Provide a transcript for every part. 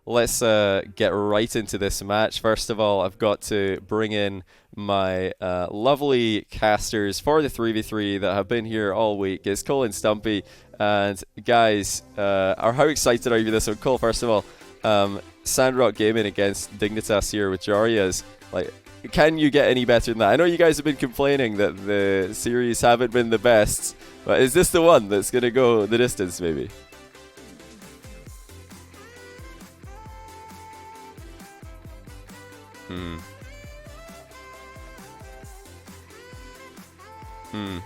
let's get right into this match. First of all, I've got to bring in my lovely casters for the 3v3 that have been here all week. It's Cole and Stumpy. And guys, how excited are you for this one? Cole, first of all, Sandrock Gaming against Dignitas here with Jarias. Like, can you get any better than that? I know you guys have been complaining that the series haven't been the best, but is this the one that's going to go the distance, maybe? Hmm. Hmm.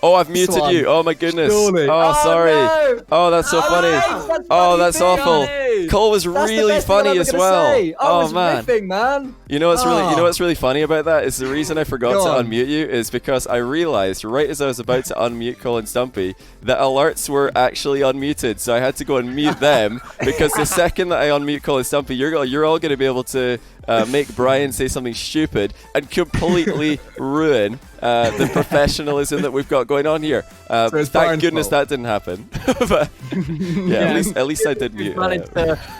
Oh, I've muted you. Oh my goodness. Surely. Oh, sorry. No. Oh, that's so funny. That's Oh, that's awful. Johnny. Cole was That's the really best thing I'm funny ever as gonna well. say. I was man. riffing, man. You know what's Oh. really funny about that is the reason I forgot Go to on. unmute you is because I realized right as I was about to unmute Cole and Stumpy that alerts were actually unmuted, so I had to go and mute them because the second that I unmute Cole and Stumpy, you're all going to be able to make Brian say something stupid and completely ruin the professionalism that we've got going on here. Thank goodness that didn't happen. But yeah, at least I did mute.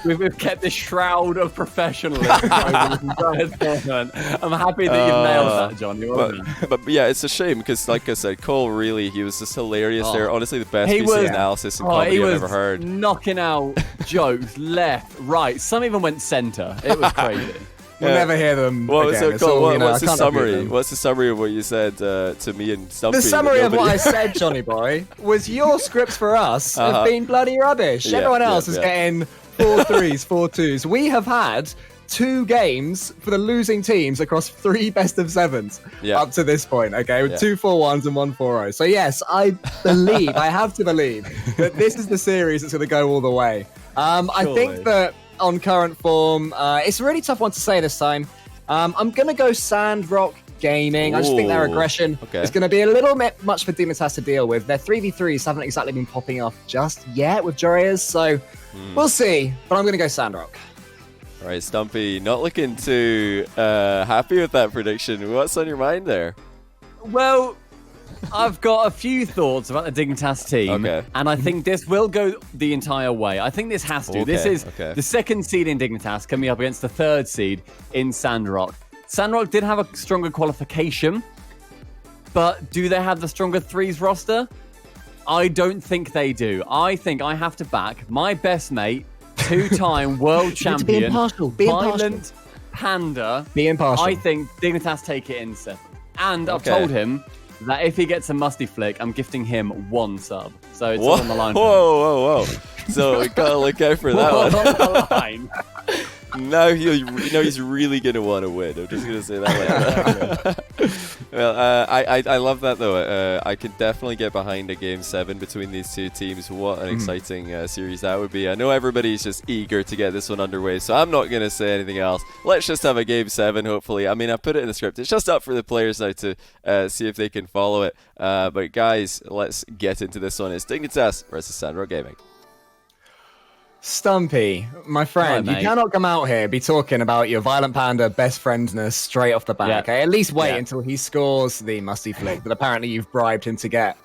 We've kept this shroud of professionalism. I'm happy that you've nailed that, John. But yeah, it's a shame because, like I said, Cole he was just hilarious there. Honestly, the best piece of analysis and comedy I've ever heard. Knocking out jokes left, right. Some even went center. It was crazy. We'll never hear them again. What's the summary? What's the summary of what you said to me and Stumpy? The summary of what I said, Johnny boy, was your scripts for us have been bloody rubbish. Everyone else is getting 4 3s, 4 2s. We have had 2 games for the losing teams across 3 best of 7s up to this point, okay, with 2 4-1s and 1 4-0. So yes, I have to believe that this is the series that's going to go all the way. I think that on current form, it's a really tough one to say this time. I'm going to go Sandrock Gaming. I just think their aggression is going to be a little bit much for Dignitas to deal with. Their 3v3s haven't exactly been popping off just yet with Jarias, so we'll see. But I'm going to go Sandrock. All right, Stumpy, not looking too happy with that prediction. What's on your mind there? Well, I've got a few thoughts about the Dignitas team, and I think this will go the entire way. I think this has to. This is the second seed in Dignitas coming up against the third seed in Sandrock. Sandrock did have a stronger qualification, but do they have the stronger threes roster? I don't think they do. I think I have to back my best mate, 2-time world champion, be impartial. Violent Panda. Be impartial. I think Dignitas take it in 7. And I've told him that if he gets a musty flick, I'm gifting him 1 sub. So it's all on the line. Whoa. So we gotta look out for that one. On the line. Now he's really gonna want to win. I'm just gonna say that. Well, I love that though. I could definitely get behind a game 7 between these two teams. What an exciting series that would be. I know everybody's just eager to get this one underway, so I'm not gonna say anything else. Let's just have a game 7. Hopefully, I mean I put it in the script. It's just up for the players now to see if they can follow it. But guys, let's get into this one. It's Dignitas versus Sandrock Gaming. Stumpy, my friend, you cannot come out here be talking about your Violent Panda best friendness straight off the bat, okay? At least wait until he scores the musty flick that apparently you've bribed him to get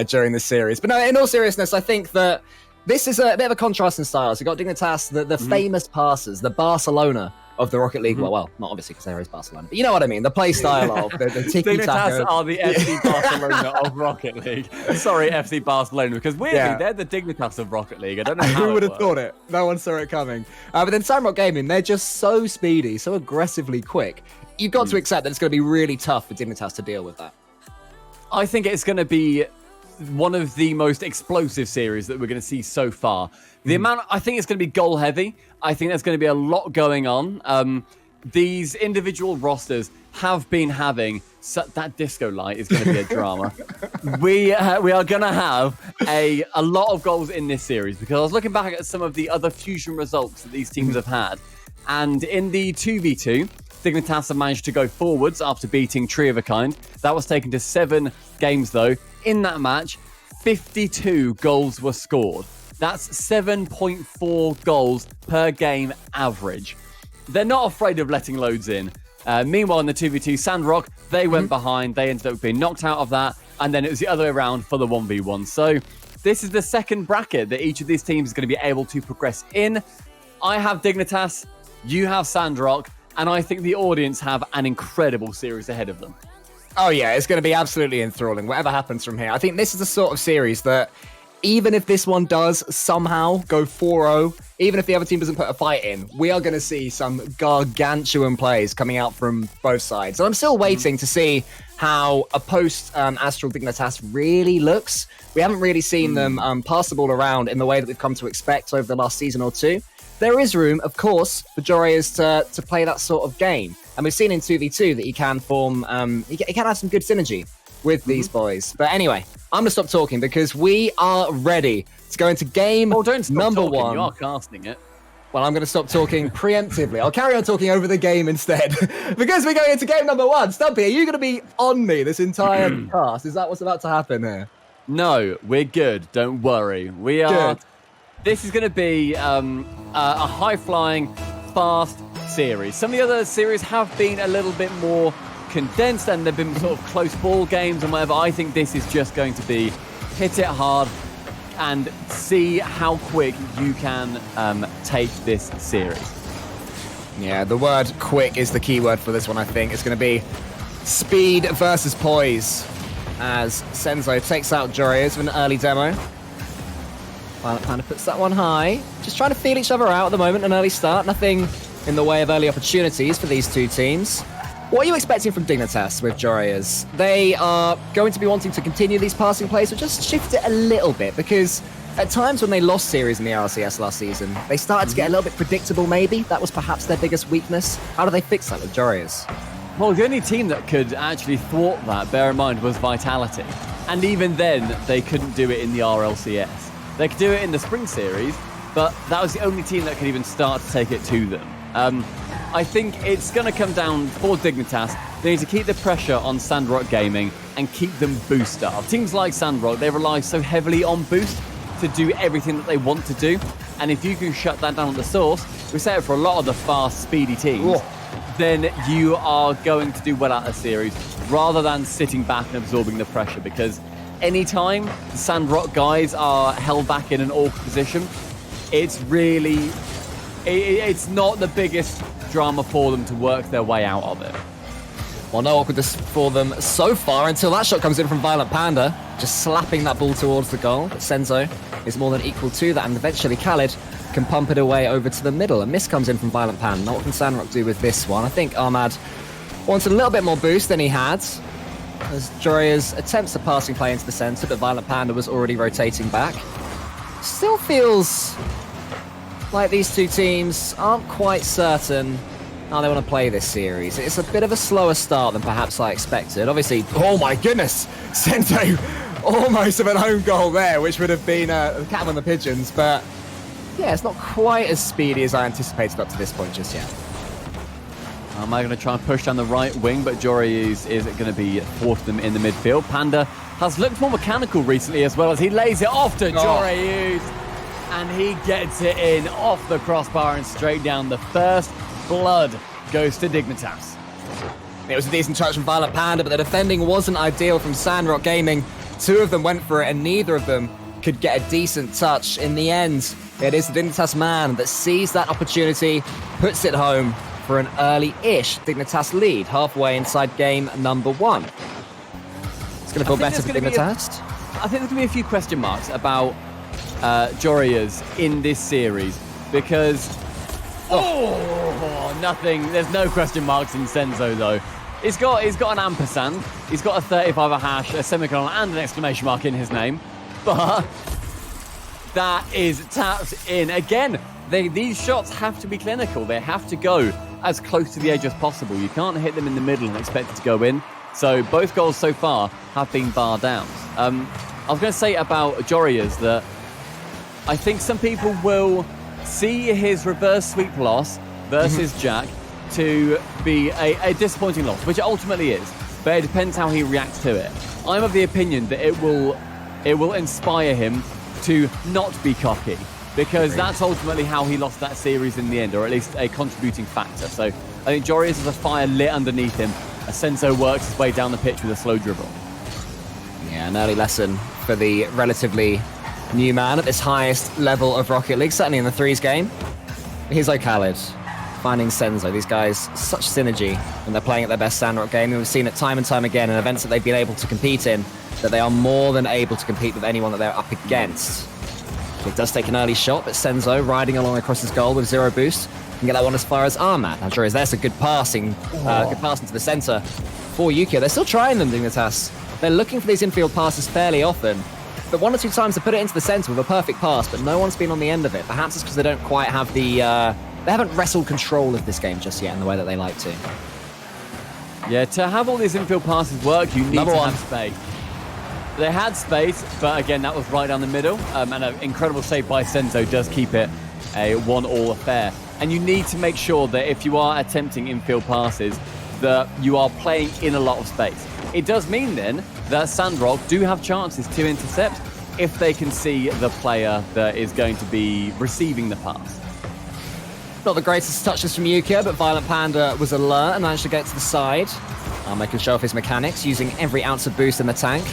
during the series. But no, in all seriousness, I think that this is a bit of a contrast in styles. You've got Dignitas, the famous passers, the Barcelona of the Rocket League. Well, not obviously because there is Barcelona, but you know what I mean. The play style of the tiki-taka. Dignitas are the FC Barcelona of Rocket League. Sorry, FC Barcelona, because weirdly, they're the Dignitas of Rocket League. I don't know how Who would have thought it? No one saw it coming. But then Sandrock Gaming, they're just so speedy, so aggressively quick. You've got to accept that it's going to be really tough for Dignitas to deal with that. I think it's going to be one of the most explosive series that we're going to see so far. The amount, I think it's going to be goal heavy. I think there's going to be a lot going on. These individual rosters have been having that disco light is going to be a drama. We are going to have a lot of goals in this series because I was looking back at some of the other fusion results that these teams have had, and in the 2v2, Dignitas have managed to go forwards after beating Tree of a Kind. That was taken to 7 games though. In that match, 52 goals were scored. That's 7.4 goals per game average. They're not afraid of letting loads in. Meanwhile, in the 2v2 Sandrock, they went behind. They ended up being knocked out of that. And then it was the other way around for the 1v1. So this is the second bracket that each of these teams is going to be able to progress in. I have Dignitas, you have Sandrock, and I think the audience have an incredible series ahead of them. Oh yeah, it's going to be absolutely enthralling, whatever happens from here. I think this is the sort of series that, even if this one does somehow go 4-0, even if the other team doesn't put a fight in, we are going to see some gargantuan plays coming out from both sides. So I'm still waiting to see how a post-Astral Dignitas really looks. We haven't really seen them pass the ball around in the way that we've come to expect over the last season or two. There is room, of course, for Jorias to play that sort of game. And we've seen in 2v2 that he can form, he can have some good synergy with these boys. But anyway, I'm going to stop talking because we are ready to go into game number one. You are casting it. Well, I'm going to stop talking preemptively. I'll carry on talking over the game instead because we're going into game number one. Stumpy, are you going to be on me this entire cast? Is that what's about to happen here? No, we're good. Don't worry. We are. Good. This is going to be a high-flying, fast series. Some of the other series have been a little bit more condensed and they've been sort of close ball games and whatever. I think this is just going to be hit it hard and see how quick you can take this series. Yeah, the word quick is the key word for this one, I think. It's going to be speed versus poise as Senzo takes out Jorias with an early demo. Violent Panda puts that one high. Just trying to feel each other out at the moment, an early start. Nothing in the way of early opportunities for these two teams. What are you expecting from Dignitas with Jorias? They are going to be wanting to continue these passing plays, but just shift it a little bit, because at times when they lost series in the RLCS last season, they started to get a little bit predictable maybe. That was perhaps their biggest weakness. How do they fix that with Jorias? Well, the only team that could actually thwart that, bear in mind, was Vitality. And even then, they couldn't do it in the RLCS. They could do it in the Spring Series, but that was the only team that could even start to take it to them. I think it's going to come down for Dignitas. They need to keep the pressure on Sandrock Gaming and keep them boost starved. Teams like Sandrock, they rely so heavily on boost to do everything that they want to do. And if you can shut that down at the source, we say it for a lot of the fast, speedy teams, then you are going to do well out of the series rather than sitting back and absorbing the pressure. Because anytime the Sandrock guys are held back in an awkward position, it's really... It's not the biggest drama for them to work their way out of it. Well, no awkwardness for them so far until that shot comes in from Violent Panda, just slapping that ball towards the goal. But Senzo is more than equal to that, and eventually Khaled can pump it away over to the middle. A miss comes in from Violent Panda. Now what can Sandrock do with this one? I think Ahmad wanted a little bit more boost than he had, as Jorias attempts a passing play into the centre, but Violent Panda was already rotating back. Still feels like these two teams aren't quite certain how they want to play this series. It's a bit of a slower start than perhaps I expected. Obviously, oh my goodness, Senzo almost of an own goal there, which would have been a cat on the pigeons, but yeah, it's not quite as speedy as I anticipated up to this point just yet. Am I going to try and push down the right wing, but Jory is going to be thwarting them in the midfield. Panda has looked more mechanical recently as well, as he lays it off to Jory, and he gets it in off the crossbar and straight down. The first blood goes to Dignitas. It was a decent touch from Violent Panda, but the defending wasn't ideal from Sandrock Gaming. Two of them went for it, and neither of them could get a decent touch. In the end, it is the Dignitas man that sees that opportunity, puts it home for an early-ish Dignitas lead, halfway inside game number one. It's going to feel better for Dignitas. I think there's going to be a few question marks about Jorias in this series, because nothing. There's no question marks in Senzo though. He's got an ampersand. He's got a 35, a hash, a semicolon, and an exclamation mark in his name. But that is tapped in again. These shots have to be clinical. They have to go as close to the edge as possible. You can't hit them in the middle and expect it to go in. So both goals so far have been bar downs. I was going to say about Jorias that I think some people will see his reverse sweep loss versus Jack to be a disappointing loss, which it ultimately is, but it depends how he reacts to it. I'm of the opinion that it will inspire him to not be cocky, because that's ultimately how he lost that series in the end, or at least a contributing factor. So I think Jorias has a fire lit underneath him as Senzo works his way down the pitch with a slow dribble. Yeah, an early lesson for the relatively new man at this highest level of Rocket League, certainly in the threes game. Here's Khaled finding Senzo. These guys, such synergy when they're playing at their best Sandrock game. We've seen it time and time again in events that they've been able to compete in, that they are more than able to compete with anyone that they're up against. It does take an early shot, but Senzo riding along across his goal with 0 boost can get that one as far as Armad. Now, sure, there's a good passing to the center for Yukio. They're still trying them, Dignitas. They're looking for these infield passes fairly often, but 1 or 2 times they put it into the center with a perfect pass, but no one's been on the end of it. Perhaps it's because they don't quite have the... they haven't wrestled control of this game just yet in the way that they like to. Yeah, to have all these infield passes work, you need to have space. They had space, but again, that was right down the middle. And an incredible save by Senzo does keep it a 1-1 affair. And you need to make sure that if you are attempting infield passes, that you are playing in a lot of space. It does mean then that Sandrock do have chances to intercept if they can see the player that is going to be receiving the pass. Not the greatest touches from Yukio, but Violent Panda was alert and managed to get to the side. Making show off his mechanics, using every ounce of boost in the tank.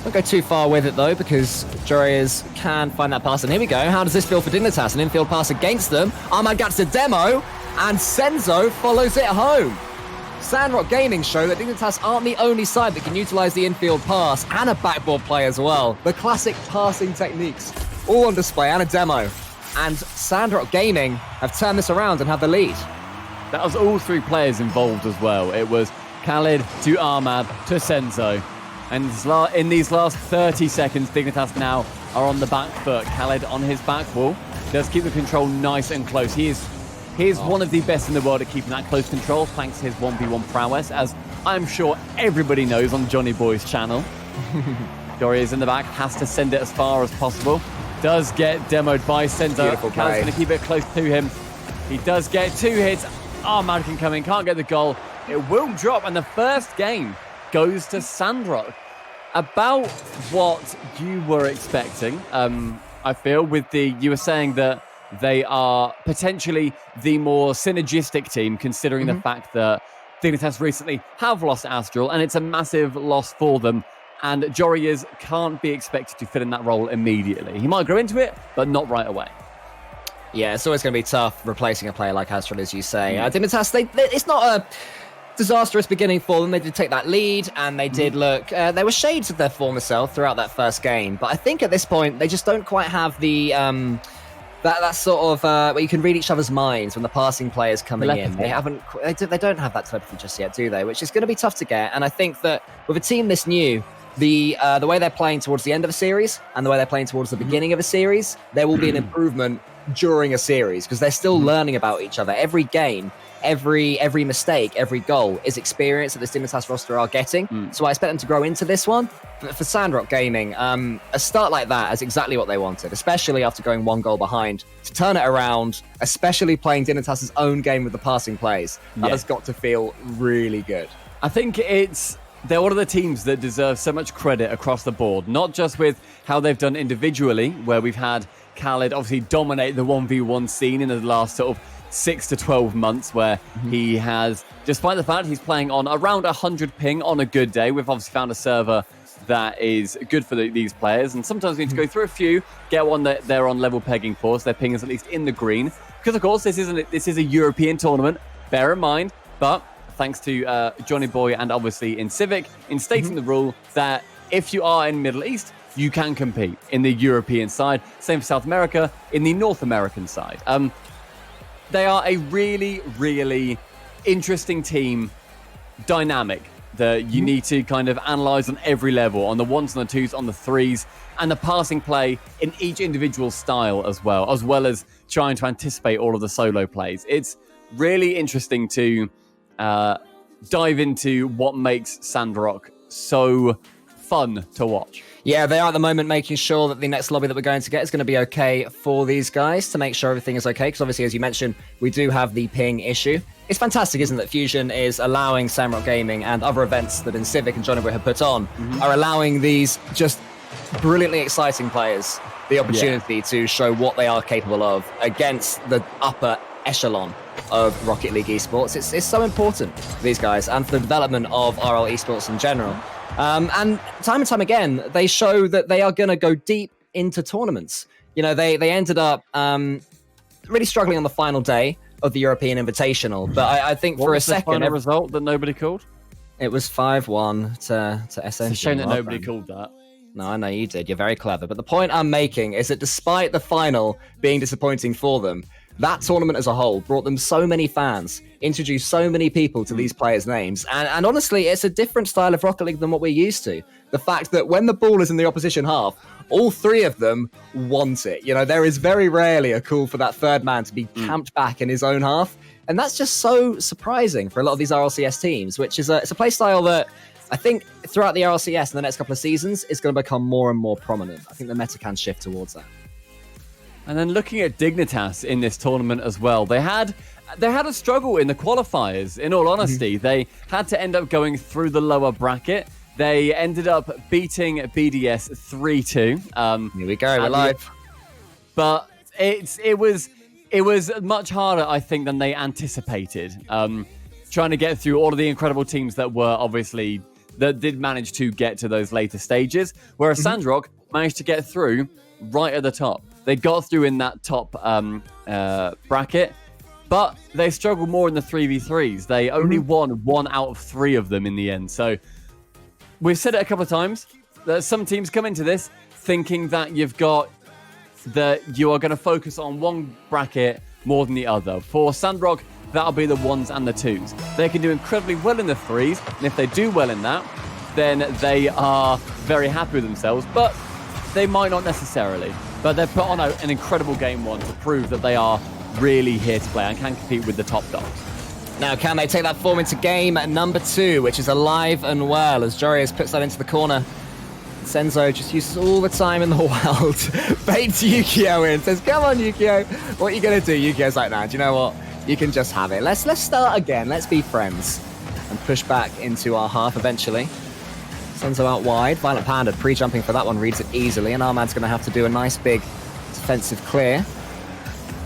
Don't go too far with it though, because Jorias can find that pass. And here we go. How does this feel for Dignitas? An infield pass against them. Armad gets the demo, and Senzo follows it home. Sandrock Gaming show that Dignitas aren't the only side that can utilize the infield pass and a backboard play as well. The classic passing techniques, all on display, and a demo. And Sandrock Gaming have turned this around and have the lead. That was all 3 players involved as well. It was Khaled to Armad to Senzo. And in these last 30 seconds, Dignitas now are on the back foot. Khaled on his back wall does keep the control nice and close. He is one of the best in the world at keeping that close control, thanks to his 1v1 prowess, as I'm sure everybody knows on Johnny Boy's channel. Dory is in the back, has to send it as far as possible. Does get demoed by Senzo. Khaled's going to keep it close to him. He does get 2 hits. Armad can come in, can't get the goal. It will drop, and the first game goes to Sandrock. About what you were expecting, I feel, you were saying that they are potentially the more synergistic team, considering the fact that Dignitas recently have lost Astral, and it's a massive loss for them. And Jorias can't be expected to fit in that role immediately. He might grow into it, but not right away. Yeah, it's always going to be tough replacing a player like Astral, as you say. Dignitas, it's not a disastrous beginning for them. They did take that lead, and they did look... there were shades of their former self throughout that first game. But I think at this point, they just don't quite have the... that sort of where you can read each other's minds when the passing players coming in. They don't have that telepathy just yet, do they? Which is going to be tough to get. And I think that with a team this new, the way they're playing towards the end of a series and the way they're playing towards the beginning of a series, there will be an improvement during a series because they're still learning about each other. Every game, every mistake, every goal is experience that this Dignitas roster are getting. So I expect them to grow into this one. But for Sandrock Gaming, a start like that is exactly what they wanted, especially after going 1 goal behind. To turn it around, especially playing Dignitas' own game with the passing plays, that has got to feel really good. I think they're one of the teams that deserve so much credit across the board, not just with how they've done individually, where we've had Khaled obviously dominate the 1v1 scene in the last sort of 6 to 12 months, where he has, despite the fact he's playing on around 100 ping on a good day, we've obviously found a server that is good for these players, and sometimes we need to go through a few, get one that they're on level pegging for, so their ping is at least in the green, because of course this is a European tournament, bear in mind, but thanks to Johnny Boy and obviously in Civic, in stating the rule that if you are in Middle East, you can compete in the European side. Same for South America, in the North American side. They are a really, really interesting team, dynamic, that you need to kind of analyze on every level, on the 1s, on the 2s, on the 3s, and the passing play in each individual style as well as trying to anticipate all of the solo plays. It's really interesting to dive into what makes Sandrock so fun to watch. Yeah, they are at the moment making sure that the next lobby that we're going to get is going to be okay for these guys, to make sure everything is okay, because obviously, as you mentioned, we do have the ping issue. It's fantastic, isn't it? Fusion is allowing Sandrock Gaming and other events that in Civic and Johnny Boy have put on are allowing these just brilliantly exciting players the opportunity to show what they are capable of against the upper echelon of Rocket League esports. It's so important for these guys and for the development of RL esports in general. And time again, they show that they are going to go deep into tournaments. You know, they ended up really struggling on the final day of the European Invitational. But I think what for was a second, the final result that nobody called? It was 5-1 to SNG. It's a shame that nobody called that. No, I know you did. You're very clever. But the point I'm making is that despite the final being disappointing for them, that tournament as a whole brought them so many fans, introduced so many people to these players' names. And honestly, it's a different style of Rocket League than what we're used to. The fact that when the ball is in the opposition half, all three of them want it. You know, there is very rarely a call for that third man to be camped back in his own half. And that's just so surprising for a lot of these RLCS teams, which is it's a play style that I think throughout the RLCS in the next couple of seasons is going to become more and more prominent. I think the meta can shift towards that. And then looking at Dignitas in this tournament as well, they had a struggle in the qualifiers, in all honesty. They had to end up going through the lower bracket. They ended up beating BDS 3-2. Here we go, we're live. But it was much harder, I think, than they anticipated. Trying to get through all of the incredible teams that did manage to get to those later stages, whereas Sandrock managed to get through right at the top. They got through in that top bracket, but they struggled more in the 3v3s. They only won 1 out of 3 of them in the end. So we've said it a couple of times that some teams come into this thinking that you are going to focus on one bracket more than the other. For Sandrock, that'll be the 1s and the 2s. They can do incredibly well in the 3s, and if they do well in that, then they are very happy with themselves, but they might not necessarily. But they've put on an incredible game 1 to prove that they are really here to play and can compete with the top dogs. Now, can they take that form into game number 2, which is alive and well, as Jorius puts that into the corner. Senzo just uses all the time in the world, baits Yukio in, says, come on, Yukio, what are you going to do? Yukio's like, nah, do you know what? You can just have it. Let's start again. Let's be friends. And push back into our half eventually. Senzo out wide. Violent Panda pre-jumping for that one, reads it easily, and Armad's going to have to do a nice big defensive clear.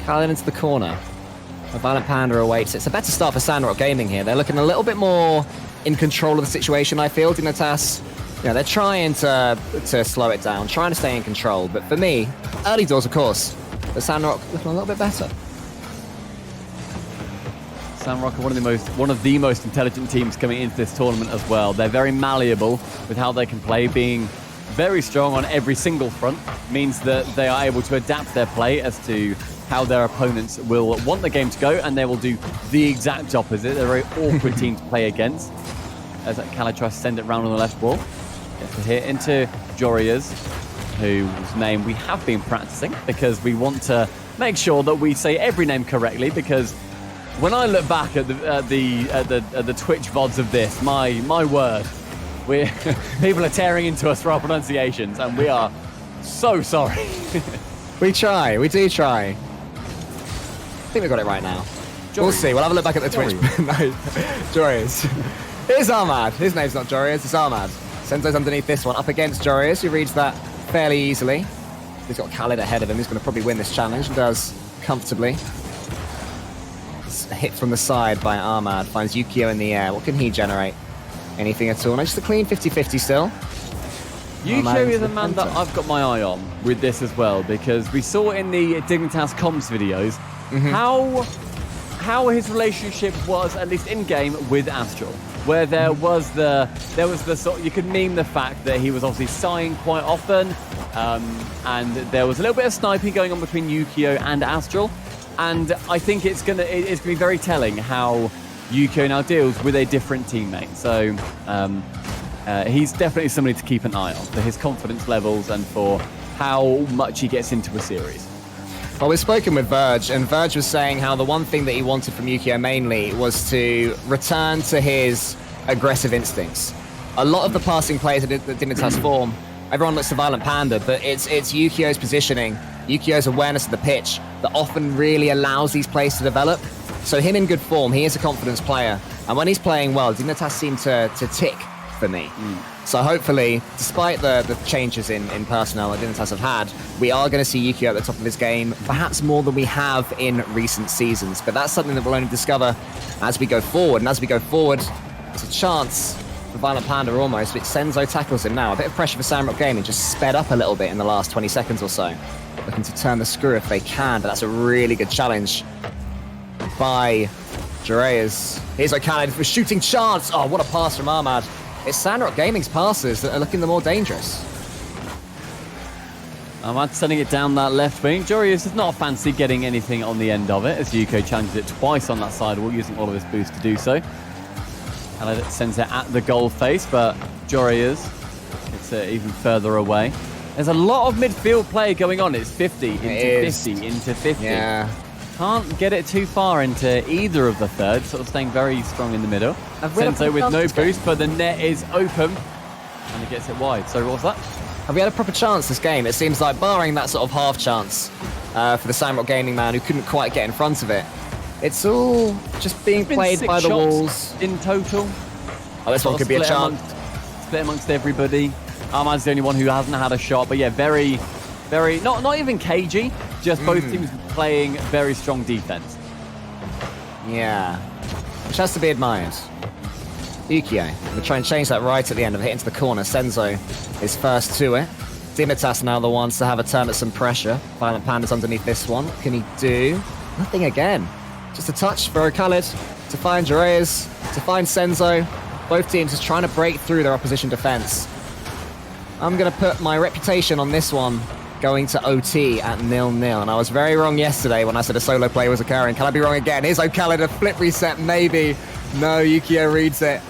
Khaled into the corner. A Violent Panda awaits. It's a better start for Sandrock Gaming here. They're looking a little bit more in control of the situation, I feel. Dignitas, they're trying to slow it down, trying to stay in control. But for me, early doors, of course, but Sandrock looking a little bit better. Sandrock are one of the most intelligent teams coming into this tournament as well. They're very malleable with how they can play, being very strong on every single front, means that they are able to adapt their play as to how their opponents will want the game to go, and they will do the exact opposite. They're a very awkward team to play against. As Khaled tries to send it round on the left wall. Gets a hit into Jorias, whose name we have been practicing because we want to make sure that we say every name correctly, because when I look back at the Twitch VODs of this, my word, people are tearing into us for our pronunciations, and we are so sorry. We do try. I think we got it right now. Jory. We'll see. We'll have a look back at the Twitch. No, Jorius. Here's Armad. His name's not Jorius, it's Armad. Senzo's underneath this one, up against Jorius, who reads that fairly easily. He's got Khaled ahead of him, who's going to probably win this challenge, and does comfortably. A hit from the side by Armad, finds Yukio in the air. What can he generate? Anything at all? No, just a clean 50-50 still. Yukio is a man that I've got my eye on with this as well, because we saw in the Dignitas comms videos how his relationship was, at least in game, with Astral, where there was the sort, you could meme the fact that he was obviously sighing quite often, and there was a little bit of sniping going on between Yukio and Astral, and I think it's gonna be very telling how Yukio now deals with a different teammate. So he's definitely somebody to keep an eye on for his confidence levels and for how much he gets into a series. Well, we've spoken with Verge, and Verge was saying how the one thing that he wanted from Yukio mainly was to return to his aggressive instincts. A lot of the passing plays that Dignitas form, everyone looks to Violent Panda, but it's Yukio's positioning, Yukio's awareness of the pitch that often really allows these plays to develop. So him in good form, he is a confidence player, and when he's playing well, Dignitas seem to tick for me. So hopefully, despite the changes in personnel that Dignitas have had, we are going to see Yukio at the top of his game, perhaps more than we have in recent seasons. But that's something that we'll only discover as we go forward. And as we go forward, there's a chance for Violent Panda almost, but Senzo tackles him now. A bit of pressure for Sandrock Gaming, just sped up a little bit in the last 20 seconds or so. Looking to turn the screw if they can, but that's a really good challenge by Jiraiya's. Here's O'Khaled for shooting chance. Oh, what a pass from Ahmad. It's Sandrock Gaming's passes that are looking the more dangerous. Ahmad sending it down that left wing. Jiraiya's does not fancy getting anything on the end of it, as Yuko challenges it twice on that sidewall, using all of his boost to do so. Khaled sends it at the goal face, but Jiraiya's gets it even further away. There's a lot of midfield play going on. It's 50 into 50 into 50. Yeah. Can't get it too far into either of the thirds, sort of staying very strong in the middle. Senzo with no boost, but the net is open, and it gets it wide. So what was that? Have we had a proper chance this game? It seems like, barring that sort of half chance for the Sandrock Gaming man who couldn't quite get in front of it, it's all just being played by the walls. In total. Oh, this one could be a chance. Split amongst everybody. Ahmad's the only one who hasn't had a shot, but yeah, very, not even cagey, just both teams playing very strong defense. Yeah, which has to be admired. Ukyo will try and change that right at the end of it into the corner. Senzo is first to it. Dignitas now the ones to have a turn at some pressure. Violent Panda's underneath this one. What can he do? Nothing again. Just a touch for O'Khaled to find Jiraiya's, to find Senzo. Both teams just trying to break through their opposition defense. I'm going to put my reputation on this one going to OT at 0-0. And I was very wrong yesterday when I said a solo play was occurring. Can I be wrong again? Here's O'Khaled, a flip reset, maybe. No, Ukyo reads it.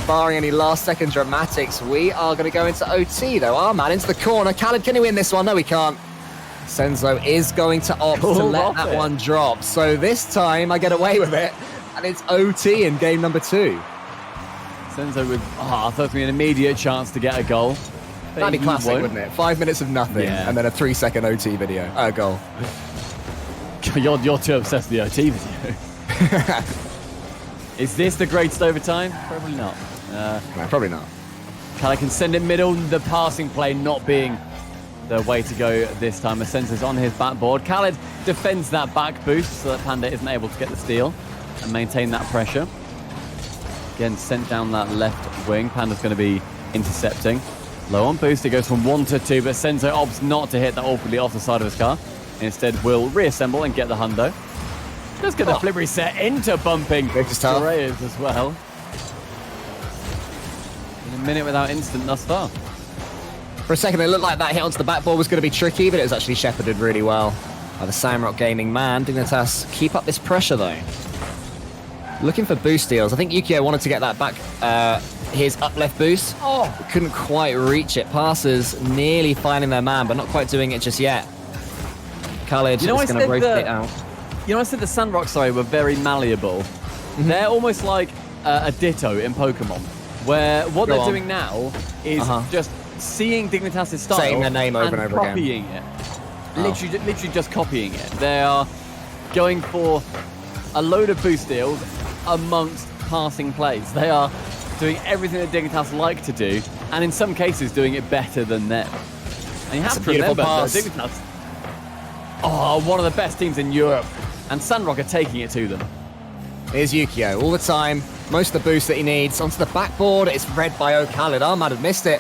Barring any last-second dramatics, we are going to go into OT, though. Ahmad into the corner. Khaled, can he win this one? No, he can't. Senzo is going to opt to let that one drop. So this time, I get away with it, and it's OT in game number 2. Senzo with, I thought it would be an immediate chance to get a goal. That'd be classic, wouldn't it? 5 minutes of nothing, and then a 3-second OT video. Goal. You're too obsessed with the OT video. Is this the greatest overtime? Probably not. No, probably not. Khaled can send it middle, the passing play not being the way to go this time. Senzo's on his backboard. Khaled defends that back boost so that Panda isn't able to get the steal and maintain that pressure. Again, sent down that left wing. Panda's going to be intercepting. Low on boost, it goes from 1 to 2, but Senzo opts not to hit that awkwardly off the side of his car. Instead, will reassemble and get the hundo. Let's get the flip reset into bumping Jiraiya's as well. In a minute without instant thus far. For a second, it looked like that hit onto the backboard was going to be tricky, but it was actually shepherded really well by the Sandrock Gaming man. Dignitas keep up this pressure, though. Looking for boost steals. I think Ukyo wanted to get that back, his up left boost. Couldn't quite reach it. Passes nearly finding their man, but not quite doing it just yet. Khaled is going to rotate out. You know, I said the Sandrock, were very malleable. They're almost like a Ditto in Pokemon, where what they're doing now is just seeing Dignitas' style, saying their name over and over copying again. It. Literally just copying it. They are going for a load of boost deals amongst passing plays. They are doing everything that Dignitas like to do, and in some cases doing it better than them. And you have to remember that Dignitas, one of the best teams in Europe. And Sandrock are taking it to them. Here's Ukyo all the time. Most of the boost that he needs. Onto the backboard. It's read by O'Khaled. Ahmad had missed it.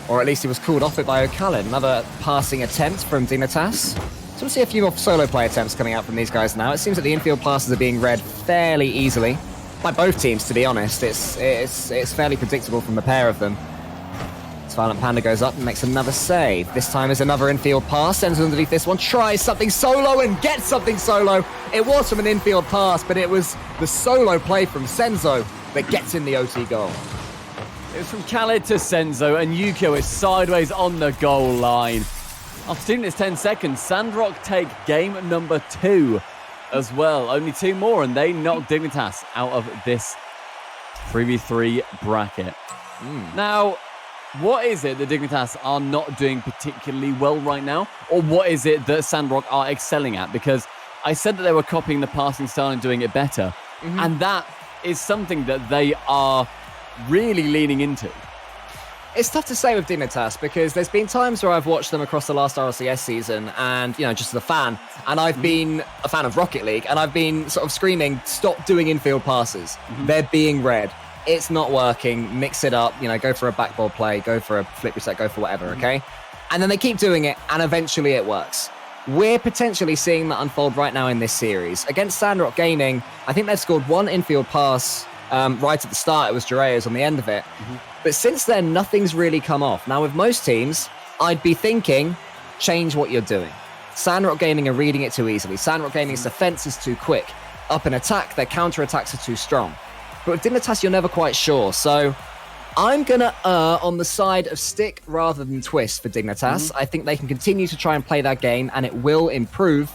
Or at least he was called off it by O'Khaled. Another passing attempt from Dignitas. So we'll see a few more solo play attempts coming out from these guys now. It seems that the infield passes are being read fairly easily. By both teams, to be honest. It's fairly predictable from the pair of them. Violent Panda goes up and makes another save. This time is another infield pass. Sends underneath this one. Tries something solo and gets something solo. It was from an infield pass, but it was the solo play from Senzo that gets in the OT goal. It was from Khaled to Senzo, and Ukyo is sideways on the goal line. After doing this 10 seconds, Sandrock take game number 2 as well. Only 2 more, and they knock Dignitas out of this 3v3 bracket. Now, what is it that Dignitas are not doing particularly well right now? Or what is it that Sandrock are excelling at? Because I said that they were copying the passing style and doing it better. And that is something that they are really leaning into. It's tough to say with Dignitas because there's been times where I've watched them across the last RLCS season and, just as a fan, and I've been a fan of Rocket League, and I've been sort of screaming, stop doing infield passes. They're being read. it's not working, mix it up, go for a backboard play, go for a flip reset, go for whatever, okay? And then they keep doing it, and eventually it works. We're potentially seeing that unfold right now in this series. Against Sandrock Gaming, I think they've scored one infield pass right at the start. It was Juraeus on the end of it. But since then, nothing's really come off. Now, with most teams, I'd be thinking, change what you're doing. Sandrock Gaming are reading it too easily. Sandrock Gaming's defense is too quick. Up in attack, their counter-attacks are too strong. But with Dignitas, you're never quite sure. So I'm going to err on the side of stick rather than twist for Dignitas. I think they can continue to try and play that game, and it will improve.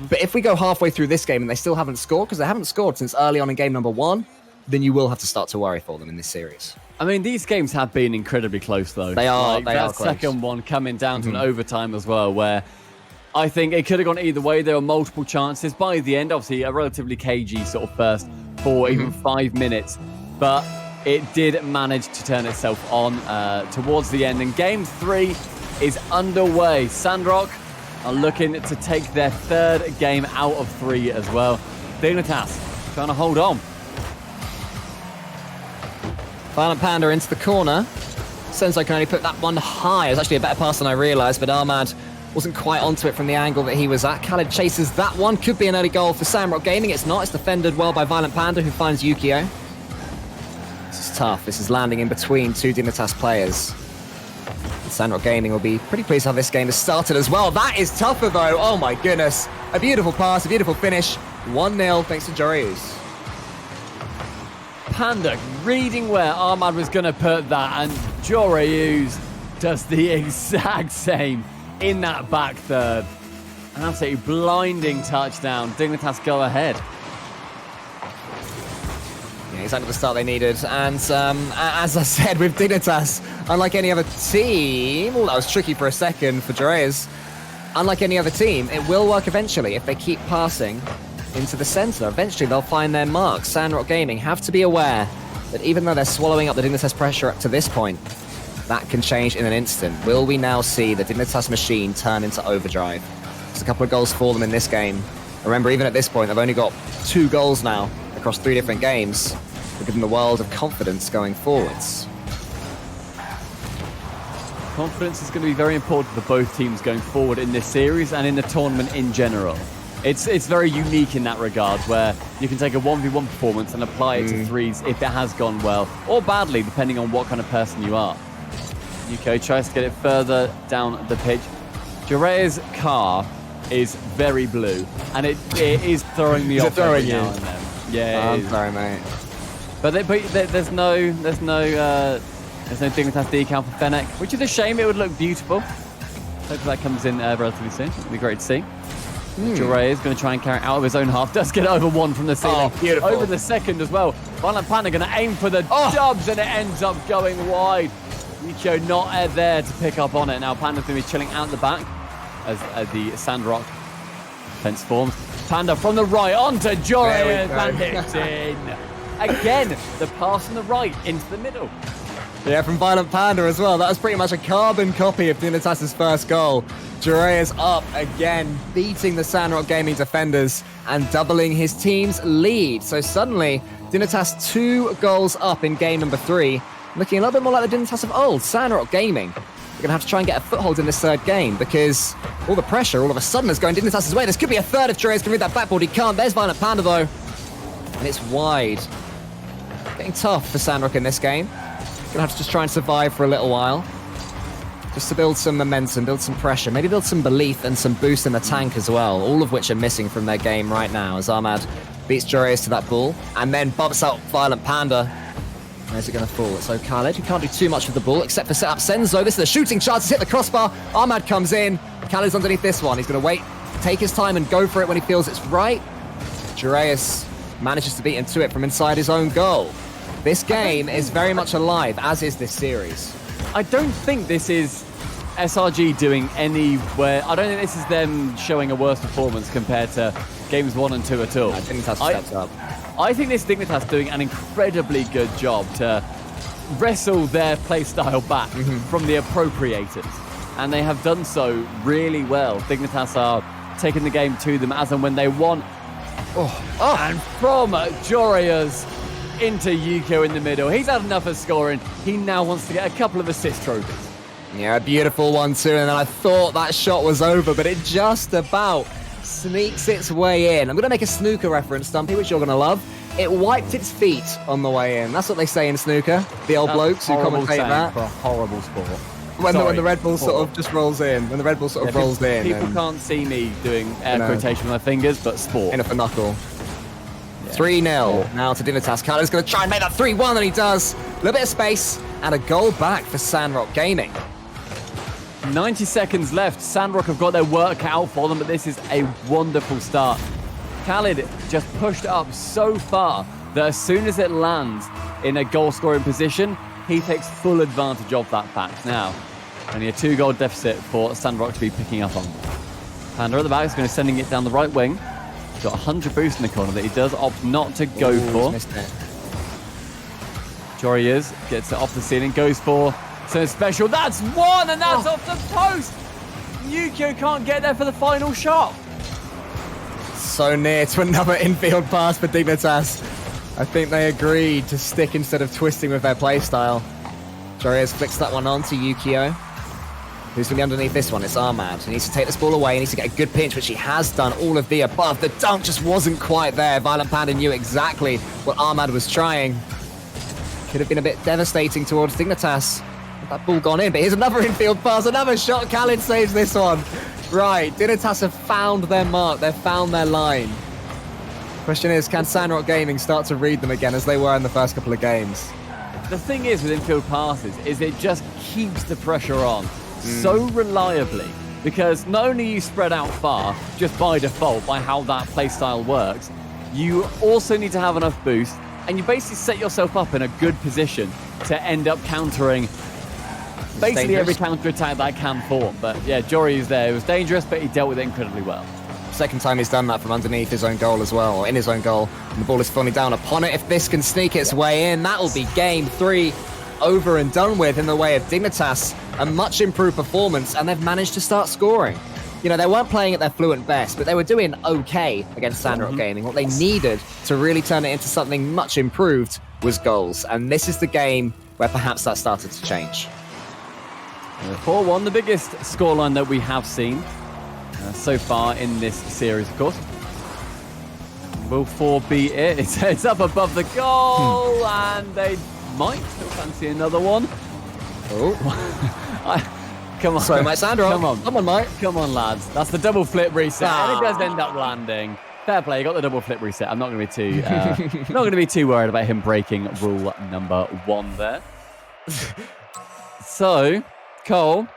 But if we go halfway through this game and they still haven't scored, because they haven't scored since early on in game number 1, then you will have to start to worry for them in this series. I mean, these games have been incredibly close, though. They are. Like, that second one coming down to an overtime as well, where I think it could have gone either way. There were multiple chances. By the end, obviously, a relatively cagey sort of first 4, even 5 minutes. But it did manage to turn itself on towards the end. And game 3 is underway. Sandrock are looking to take their 3rd game out of 3 as well. Dignitas trying to hold on. Violent Panda into the corner. Senzo can only put that one high. It was actually a better pass than I realised, but Ahmad wasn't quite onto it from the angle that he was at. Khaled chases that one. Could be an early goal for Sandrock Gaming. It's not. It's defended well by Violent Panda, who finds Yukio. This is tough. This is landing in between 2 Dignitas players. Sandrock Gaming will be pretty pleased how this game has started as well. That is tougher, though. Oh, my goodness. A beautiful pass, a beautiful finish. 1-0 thanks to Juraeus. Panda reading where Ahmad was going to put that, and Juraeus does the exact same in that back third. An absolutely blinding touchdown. Dignitas go ahead. Yeah, exactly the start they needed. And as I said, with Dignitas, unlike any other team... Oh, that was tricky for a second for Juraeus. Unlike any other team, it will work eventually if they keep passing into the center. Eventually, they'll find their mark. Sandrock Gaming have to be aware that even though they're swallowing up the Dignitas pressure up to this point, that can change in an instant. Will we now see the Dignitas machine turn into overdrive? There's a couple of goals for them in this game. Remember, even at this point, they've only got 2 goals now across 3 different games. We're giving them the world of confidence going forwards. Confidence is going to be very important for both teams going forward in this series and in the tournament in general. It's very unique in that regard, where you can take a 1v1 performance and apply it to threes if it has gone well, or badly, depending on what kind of person you are. Yuko tries to get it further down the pitch. Juraeus' car is very blue, and it is throwing me off every now and then. Yeah, I'm sorry, mate. But there's no Dignitas decal for Fennec, which is a shame. It would look beautiful. Hopefully that comes in relatively soon. It'll be great to see. Juraeus is going to try and carry it out of his own half. Does get over 1 from the ceiling. Oh, beautiful. Over the second as well. Violent Panda going to aim for the dubs, and it ends up going wide. Micho not there to pick up on it. Now Panda's going to be chilling out the back as the Sandrock defense forms. Panda from the right onto Juraeus, and it's in. Again, the pass from the right into the middle. Yeah, from Violent Panda as well. That was pretty much a carbon copy of Dignitas' first goal. Juraeus up again, beating the Sandrock Gaming defenders and doubling his team's lead. So suddenly, Dignitas 2 goals up in game number 3, looking a little bit more like the Dignitas of old. Sandrock Gaming, they're going to have to try and get a foothold in this 3rd game, because all the pressure all of a sudden is going Dignitas' way. This could be a 3rd if Juraeus can read that backboard. He can't. There's Violent Panda, though. And it's wide. Getting tough for Sandrock in this game. Gonna have to just try and survive for a little while. Just to build some momentum, build some pressure, maybe build some belief and some boost in the tank as well, all of which are missing from their game right now as Ahmad beats Juraeus to that ball and then bumps out Violent Panda. Where's it going to fall? It's Khaled, who can't do too much with the ball except for set up Senzo. This is a shooting chance to hit the crossbar. Ahmad comes in. Khaled's underneath this one. He's going to wait, take his time and go for it when he feels it's right. Juraeus manages to beat him to it from inside his own goal. This game is very much alive, as is this series. I don't think this is SRG doing anywhere. I don't think this is them showing a worse performance compared to games 1 and 2 at all. Dignitas steps up. I think this Dignitas doing an incredibly good job to wrestle their playstyle back from the appropriators. And they have done so really well. Dignitas are taking the game to them as and when they want. And from Juraeus, into Yukio in the middle. He's had enough of scoring. He now wants to get a couple of assist trophies. Yeah, a beautiful one too, and then I thought that shot was over, but it just about sneaks its way in. I'm going to make a snooker reference, Stumpy, which you're going to love. It wiped its feet on the way in. That's what they say in snooker. The old blokes who commentate that. For a horrible sport. When the Red Bull sort of just rolls in. When the Red Bull sort of rolls in. People can't see me doing air quotation with my fingers, but sport. In a knuckle. 3-0 now to Dignitas. Khalid's going to try and make that 3-1, and he does. A little bit of space, and a goal back for Sandrock Gaming. 90 seconds left. Sandrock have got their work cut out for them, but this is a wonderful start. Khalid just pushed up so far that as soon as it lands in a goal-scoring position, he takes full advantage of that fact. Now, only a 2-goal deficit for Sandrock to be picking up on. Panda at the back is going to sending it down the right wing. He's got 100 boost in the corner that he does opt not to go for. Jory gets it off the ceiling, goes for some special. That's one, and that's off the post. Yukio can't get there for the final shot. So near to another infield pass for Dignitas. I think they agreed to stick instead of twisting with their playstyle. Jory flicks that one on to Yukio. Who's going to be underneath this one? It's Ahmad. He needs to take this ball away. He needs to get a good pinch, which he has done. All of the above. The dunk just wasn't quite there. Violent Panda knew exactly what Ahmad was trying. Could have been a bit devastating towards Dignitas. That ball gone in, but here's another infield pass, another shot. Khalid saves this one. Right, Dignitas have found their mark. They've found their line. Question is, can Sandrock Gaming start to read them again as they were in the first couple of games? The thing is with infield passes is it just keeps the pressure on so reliably, because not only are you spread out far just by default by how that playstyle works, you also need to have enough boost, and you basically set yourself up in a good position to end up countering basically every counter-attack that can form. But yeah, Jory is there. It was dangerous, but he dealt with it incredibly well. Second time he's done that from underneath his own goal as well, or in his own goal. And the ball is falling down upon it. If this can sneak its way in, that will be game 3 over and done with in the way of Dignitas. A much improved performance, and they've managed to start scoring. You know, they weren't playing at their fluent best, but they were doing okay against Sandrock Gaming. What they needed to really turn it into something much improved was goals. And this is the game where perhaps that started to change. 4-1, the biggest scoreline that we have seen so far in this series, of course. Will 4 be it? It's up above the goal, and they might still fancy another one. Come on. Sorry, mate, Sandrock. Come on, mate. Come on, lads. That's the double flip reset, and it does end up landing. Fair play, you got the double flip reset. I'm not going to be too worried about him breaking rule number 1 there. So, Cole,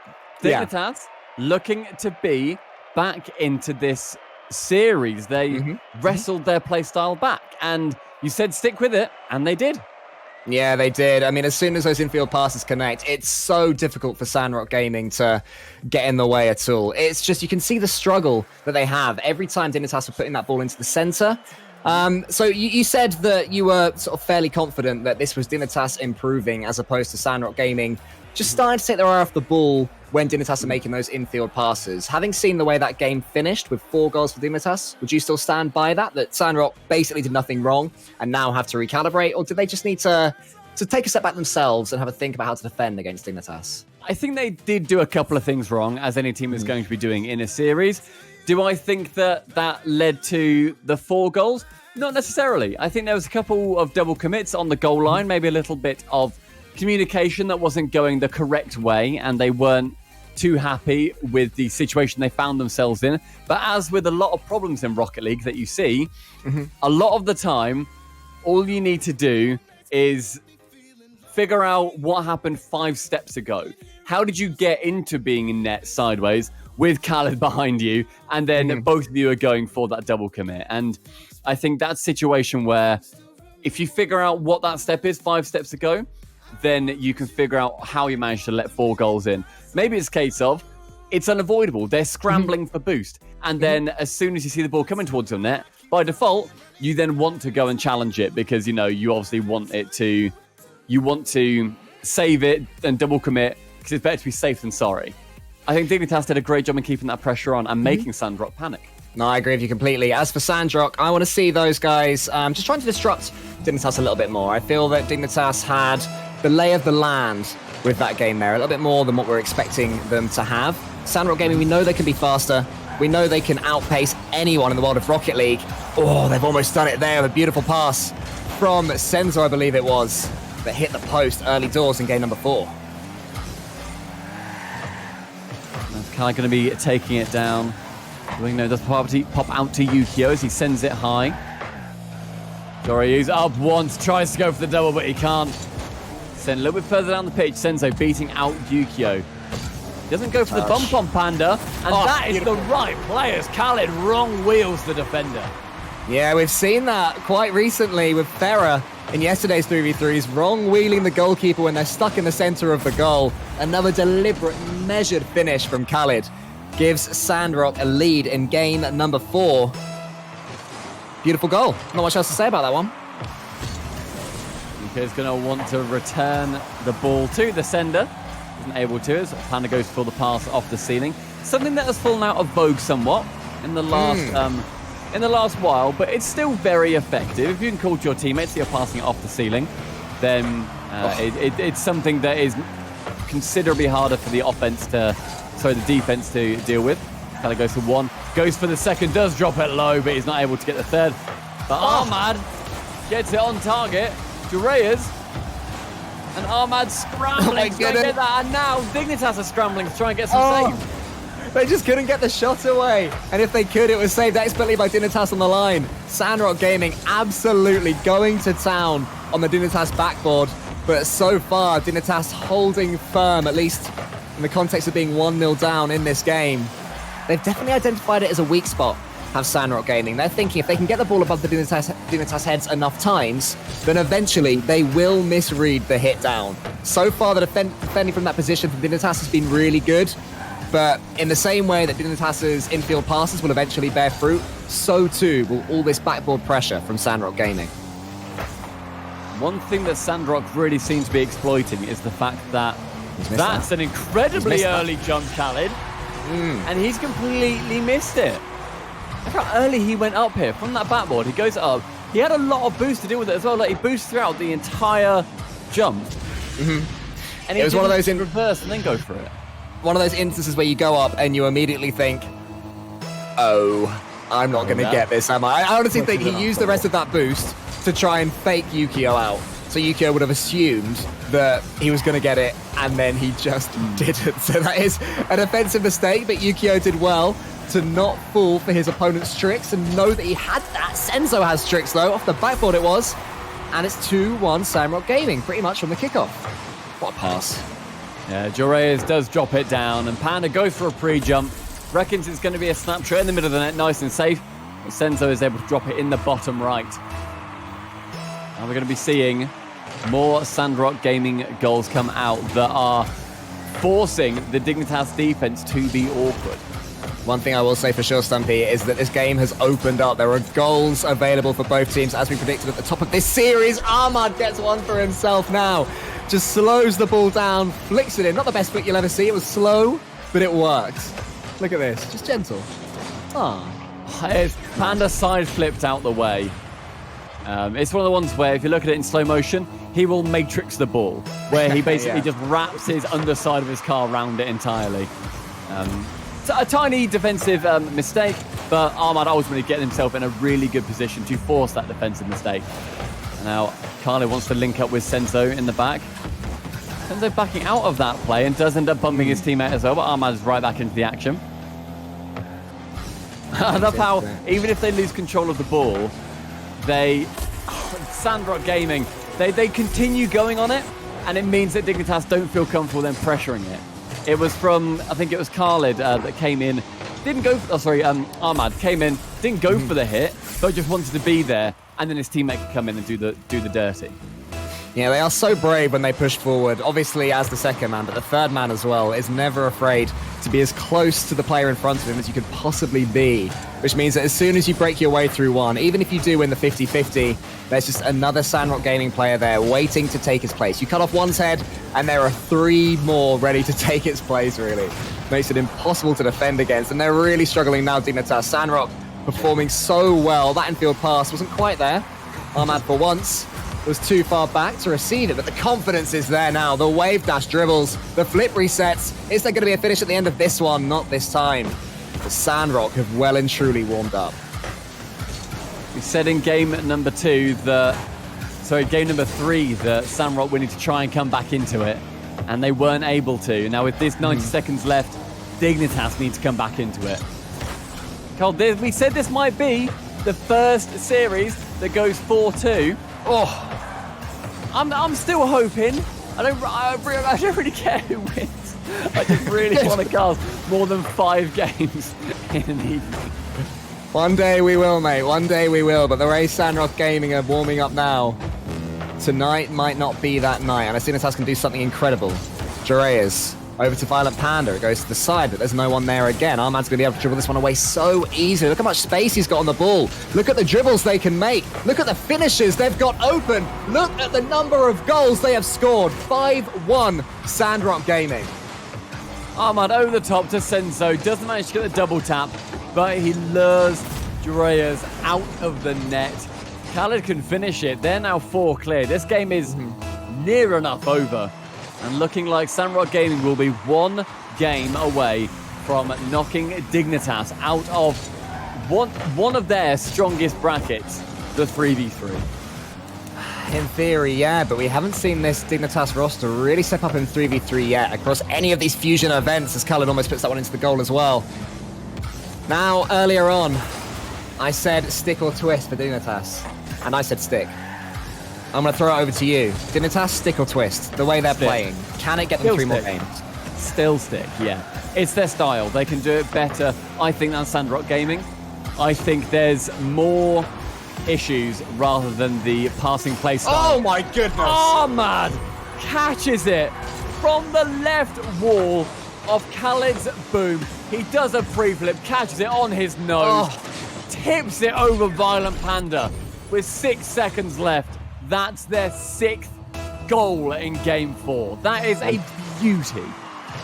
Dignitas looking to be back into this series. They wrestled their playstyle back, and you said stick with it, and they did. Yeah, they did. I mean, as soon as those infield passes connect, it's so difficult for Sandrock Gaming to get in the way at all. It's just, you can see the struggle that they have every time Dignitas are putting that ball into the center. So you said that you were sort of fairly confident that this was Dignitas improving as opposed to Sandrock Gaming just starting to take their eye off the ball when Dignitas are making those infield passes. Having seen the way that game finished with 4 goals for Dignitas, would you still stand by that Sandrock basically did nothing wrong and now have to recalibrate, or did they just need to take a step back themselves and have a think about how to defend against Dignitas? I think they did do a couple of things wrong, as any team is going to be doing in a series. Do I think that led to the 4 goals? Not necessarily. I think there was a couple of double commits on the goal line, maybe a little bit of communication that wasn't going the correct way, and they weren't too happy with the situation they found themselves in. But as with a lot of problems in Rocket League that you see, a lot of the time, all you need to do is figure out what happened 5 steps ago. How did you get into being in net sideways with Khalid behind you, and then both of you are going for that double commit? And I think that's a situation where if you figure out what that step is 5 steps ago, then you can figure out how you managed to let 4 goals in. Maybe it's a case of it's unavoidable. They're scrambling for boost. And then as soon as you see the ball coming towards your net, by default, you then want to go and challenge it because, you obviously want to save it and double commit because it's better to be safe than sorry. I think Dignitas did a great job in keeping that pressure on and making Sandrock panic. No, I agree with you completely. As for Sandrock, I want to see those guys just trying to disrupt Dignitas a little bit more. I feel that Dignitas had the lay of the land with that game there, a little bit more than what we're expecting them to have. Sandrock Gaming, we know they can be faster. We know they can outpace anyone in the world of Rocket League. Oh, they've almost done it there. A beautiful pass from Senzo, I believe it was, that hit the post early doors in game number 4. Kai going to be taking it down. Wingno does pop out to Yukio as he sends it high. Jorayu's up once, tries to go for the double, but he can't. Send a little bit further down the pitch. Senzo beating out Yukio. Doesn't go for the bump on Panda, and that is the right players. Khaled wrong wheels the defender. Yeah, we've seen that quite recently with Ferrer in yesterday's 3v3s, wrong wheeling the goalkeeper when they're stuck in the center of the goal. Another deliberate, measured finish from Khaled gives Sandrock a lead in game number 4. Beautiful goal. Not much else to say about that one. Yukio's going to want to return the ball to the sender. Isn't able to, as Panda goes for the pass off the ceiling. Something that has fallen out of vogue somewhat in the last while, but it's still very effective. If you can call to your teammates that you're passing it off the ceiling, then it's something that is considerably harder for the defense to deal with. Kind of goes for one, goes for the second, does drop it low, but he's not able to get the third. But Ahmad gets it on target. Jureyas and Ahmad scrambling to try and get that, and now Dignitas are scrambling to try and get some save. They just couldn't get the shot away, and if they could, it was saved expertly by Dignitas on the line. Sandrock Gaming absolutely going to town on the Dignitas backboard, but so far, Dignitas holding firm, at least in the context of being 1-0 down in this game. They've definitely identified it as a weak spot, have Sandrock Gaming. They're thinking if they can get the ball above the Dignitas heads enough times, then eventually they will misread the hit down. So far, the defending from that position from Dignitas has been really good, but in the same way that Dignitas' infield passes will eventually bear fruit, so too will all this backboard pressure from Sandrock Gaming. One thing that Sandrock really seems to be exploiting is the fact that that's an incredibly early jump, Khaled, and he's completely missed it. Look how early he went up here from that backboard. He goes up. He had a lot of boost to deal with it as well. Like, he boosts throughout the entire jump. And it was one of those in reverse and then go for it. One of those instances where you go up and you immediately think, oh, I'm not going to get this, am I? I honestly think he used the rest of that boost to try and fake Yukio out. So Yukio would have assumed that he was going to get it, and then he just didn't. So that is an offensive mistake, but Yukio did well to not fall for his opponent's tricks and know that he had that. Senzo has tricks, though. Off the backboard it was. And it's 2-1 Sandrock Gaming, pretty much from the kickoff. What a pass. Yeah, Joreyas does drop it down, and Panda goes for a pre-jump. Reckons it's going to be a snapshot in the middle of the net, nice and safe. But Senzo is able to drop it in the bottom right. And we're going to be seeing more Sandrock Gaming goals come out that are forcing the Dignitas defense to be awkward. One thing I will say for sure, Stumpy, is that this game has opened up. There are goals available for both teams, as we predicted at the top of this series. Ahmad gets one for himself now. Just slows the ball down, flicks it in. Not the best flick you'll ever see. It was slow, but it worked. Look at this. Just gentle. Panda side flipped out the way. It's one of the ones where if you look at it in slow motion, he will matrix the ball, where he basically just wraps his underside of his car around it entirely. It's a tiny defensive mistake, but Ahmad ultimately getting himself in a really good position to force that defensive mistake. Now, Carlo wants to link up with Senzo in the back. Senzo backing out of that play and does end up bumping his teammate as well, but Ahmad is right back into the action. I love how, even if they lose control of the ball, Sandrock Gaming, they continue going on it, and it means that Dignitas don't feel comfortable then pressuring it. It was from, I think it was Khaled that came in, Ahmad came in, didn't go for the hit, but just wanted to be there, and then his teammate could come in and do the dirty. Yeah, they are so brave when they push forward, obviously as the second man, but the third man as well is never afraid to be as close to the player in front of him as you could possibly be, which means that as soon as you break your way through one, even if you do win the 50-50, there's just another Sandrock Gaming player there waiting to take his place. You cut off one's head, and there are 3 more ready to take its place, really. Makes it impossible to defend against, and they're really struggling now, Dignitas. Sandrock performing so well. That infield pass wasn't quite there. Ahmad, for once, was too far back to receive it, but the confidence is there now. The wave dash dribbles, the flip resets. Is there going to be a finish at the end of this one? Not this time. The Sandrock have well and truly warmed up. We said in game number 3 that Sandrock we need to try and come back into it, and they weren't able to. Now with this 90 seconds left, Dignitas need to come back into it. Cole, we said this might be the first series that goes 4-2. Oh, I'm still hoping. I don't really care who wins. I just really want to cast more than 5 games in an evening. One day we will, mate. One day we will. But the Ray Sandrock Gaming are warming up now. Tonight might not be that night. And Dignitas can do something incredible. Jiraiya's over to Violent Panda. It goes to the side, but there's no one there again. Ahmad's going to be able to dribble this one away so easily. Look how much space he's got on the ball. Look at the dribbles they can make. Look at the finishes they've got open. Look at the number of goals they have scored. 5-1 Sandrock Gaming. Ahmad over the top to Senso. Doesn't manage to get the double tap, but he lures Jiraiya's out of the net. Khaled can finish it. They're now 4 clear. This game is near enough over. And looking like Sandrock Gaming will be 1 game away from knocking Dignitas out of one of their strongest brackets, the 3v3. In theory, yeah, but we haven't seen this Dignitas roster really step up in 3v3 yet across any of these fusion events, as Khaled almost puts that one into the goal as well. Now, earlier on, I said stick or twist for Dignitas, and I said stick. I'm going to throw it over to you. Dignitas, stick or twist? The way they're playing. Can it get them 3 more games? Still stick, yeah. It's their style. They can do it better, I think, than Sandrock Gaming. I think there's more issues rather than the passing play style. Oh my goodness! Ahmad catches it from the left wall of Khaled's boom. He does a pre-flip, catches it on his nose, tips it over Violent Panda with 6 seconds left. That's their 6th goal in game 4. That is a beauty.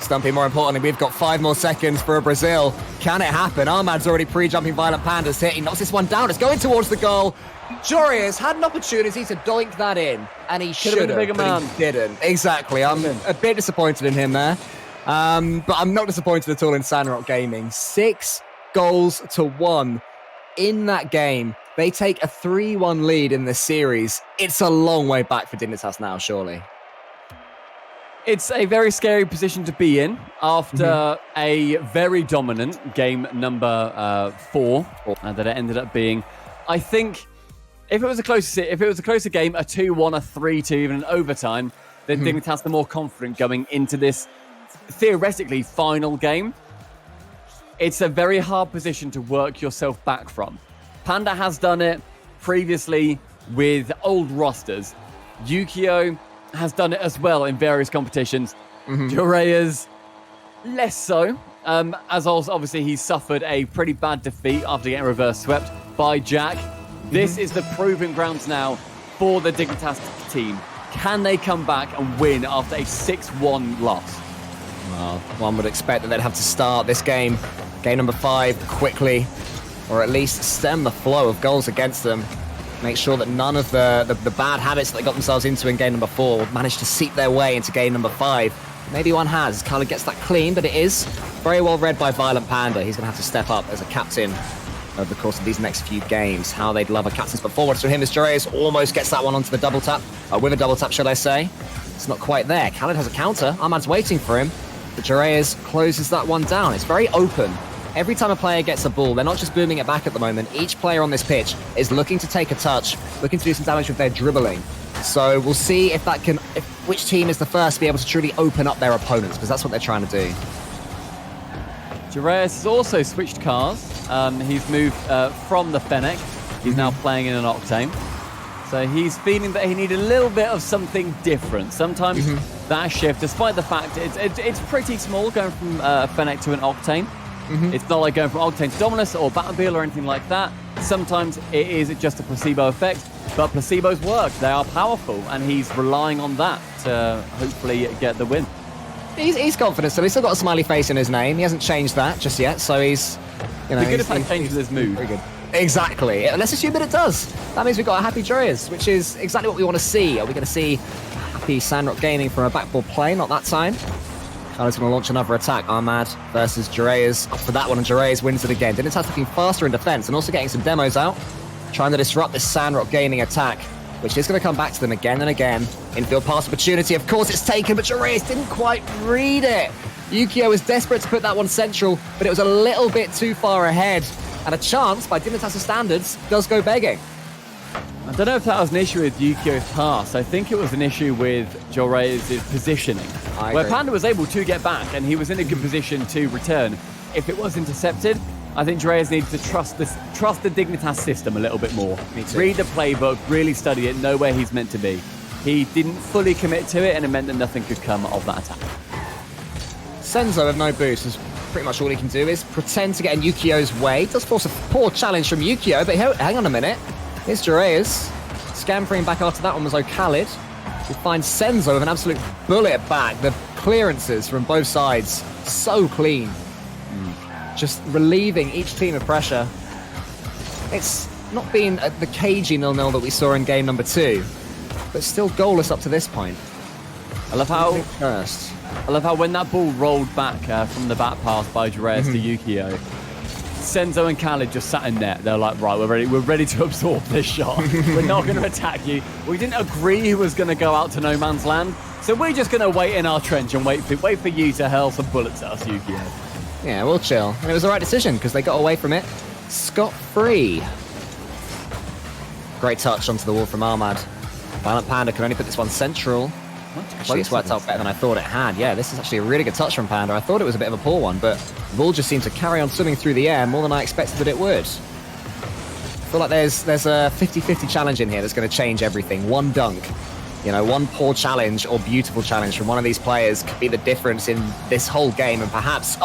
Stumpy, more importantly, we've got 5 more seconds for Brazil. Can it happen? Ahmad's already pre-jumping Violent Panda's hit. He knocks this one down. It's going towards the goal. Jorius had an opportunity to doink that in, and he should have, but he didn't. Exactly. I'm a bit disappointed in him there. But I'm not disappointed at all in Sandrock Gaming. 6 goals to 1 in that game. They take a 3-1 lead in this series. It's a long way back for Dignitas now, surely. It's a very scary position to be in after a very dominant game number 4 that it ended up being. I think if it was a closer game, a 2-1, a 3-2, even an overtime, then Dignitas are more confident going into this theoretically final game. It's a very hard position to work yourself back from. Panda has done it previously with old rosters. Yukio has done it as well in various competitions. Jiraiya's less so, as also obviously he suffered a pretty bad defeat after getting reverse swept by Jack. This is the proving grounds now for the Dignitas team. Can they come back and win after a 6-1 loss? Well, one would expect that they'd have to start this game number 5, quickly, or at least stem the flow of goals against them. Make sure that none of the bad habits that they got themselves into in game number 4 will manage to seep their way into game number 5. Maybe one has. Khaled gets that clean, but it is very well read by Violent Panda. He's going to have to step up as a captain over the course of these next few games. How they'd love a captain's performance from him as Jiraiya's almost gets that one onto the double tap. With a double tap, should I say. It's not quite there. Khaled has a counter. Ahmad's waiting for him. But Jiraiya's closes that one down. It's very open. Every time a player gets a ball, they're not just booming it back at the moment. Each player on this pitch is looking to take a touch, looking to do some damage with their dribbling. So we'll see if which team is the first to be able to truly open up their opponents, because that's what they're trying to do. Jiraiya has also switched cars. He's moved from the Fennec. He's now playing in an Octane. So he's feeling that he needs a little bit of something different. Sometimes that shift, despite the fact it's pretty small going from Fennec to an Octane. It's not like going from Octane to Dominus or Batmobile or anything like that. Sometimes it is just a placebo effect, but placebos work. They are powerful, and he's relying on that to hopefully get the win. He's confident, so he's still got a smiley face in his name. He hasn't changed that just yet, so he's You know, It'd be good if that changes his mood. Very good. Exactly. Let's assume that it does. That means we've got a happy Dreas, which is exactly what we want to see. Are we going to see happy Sandrock Gaming from a backboard play? Not that time. Khaled's going to launch another attack. Armad versus Dreas. For that one, and Dreas wins it again. Dignitas looking faster in defense and also getting some demos out, trying to disrupt this Sandrock Gaming attack, which is going to come back to them again and again. Infield pass opportunity. Of course, it's taken, but Dreas didn't quite read it. Yukio was desperate to put that one central, but it was a little bit too far ahead. And a chance, by Dignitas' standards, does go begging. I don't know if that was an issue with Yukio's pass. I think it was an issue with Dreas' positioning, where Panda was able to get back, and he was in a good position to return. If it was intercepted, I think Dreas needs to trust the Dignitas system a little bit more. Read the playbook, really study it, know where he's meant to be. He didn't fully commit to it, and it meant that nothing could come of that attack. Senzo with no boost is pretty much all he can do is pretend to get in Yukio's way. Does force a poor challenge from Yukio, but hang on a minute. Here's Dreas. Scampering back after that one was Khaled. We find Senzo with an absolute bullet back. The clearances from both sides, so clean. Just relieving each team of pressure. It's not been the cagey 0-0 that we saw in game number 2, but still goalless up to this point. I love how first. I love how when that ball rolled back from the back pass by Dreas to Yukio, Senzo and Khaled just sat in net. They're like, right, we're ready to absorb this shot. We're not going to attack you. We didn't agree he was going to go out to no man's land, so we're just going to wait in our trench and wait for you to hurl some bullets at us, Yukio. Yeah, we'll chill. And it was the right decision because they got away from it scot-free. Great touch onto the wall from Armad. Violent Panda can only put this one central. Actually, it's worked out better than I thought it had. Yeah, this is actually a really good touch from Panda. I thought it was a bit of a poor one, but the ball just seemed to carry on swimming through the air more than I expected that it would. I feel like there's a 50-50 challenge in here that's going to change everything. One dunk, one poor challenge or beautiful challenge from one of these players could be the difference in this whole game. And perhaps,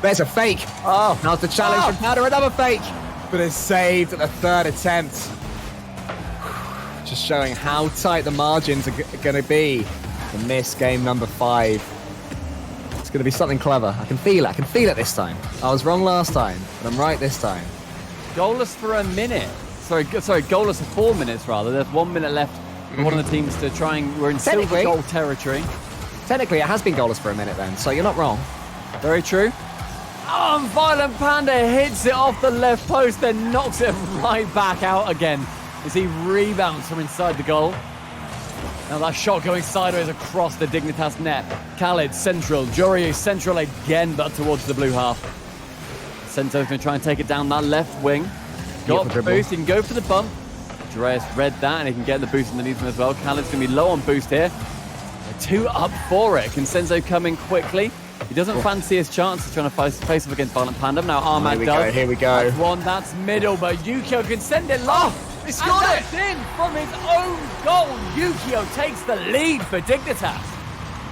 there's a fake. Now's the challenge from Panda, another fake. But it's saved at the third attempt. Just showing how tight the margins are going to be. To miss game number 5. It's going to be something clever. I can feel it. I can feel it this time. I was wrong last time, but I'm right this time. Goalless for a minute. Sorry, goalless for 4 minutes rather. There's 1 minute left for one of the teams to try and... We're in silver goal territory. Technically, it has been goalless for a minute then, so you're not wrong. Very true. Oh, and Violent Panda hits it off the left post, then knocks it right back out again as he rebounds from inside the goal. Now that shot going sideways across the Dignitas net. Khaled central, Joryu central again, but towards the blue half. Senzo's going to try and take it down that left wing. Got the boost, he can go for the bump. Dreas read that and he can get the boost underneath him as well. Khaled's going to be low on boost here. 2 up for it. Can Senzo come in quickly? He doesn't fancy his chances trying to face off against Violent Panda. Now Armad does. Here we go. That's one, that's middle, but Yukio can send it long. He scored it! In from his own goal. Yukio takes the lead for Dignitas.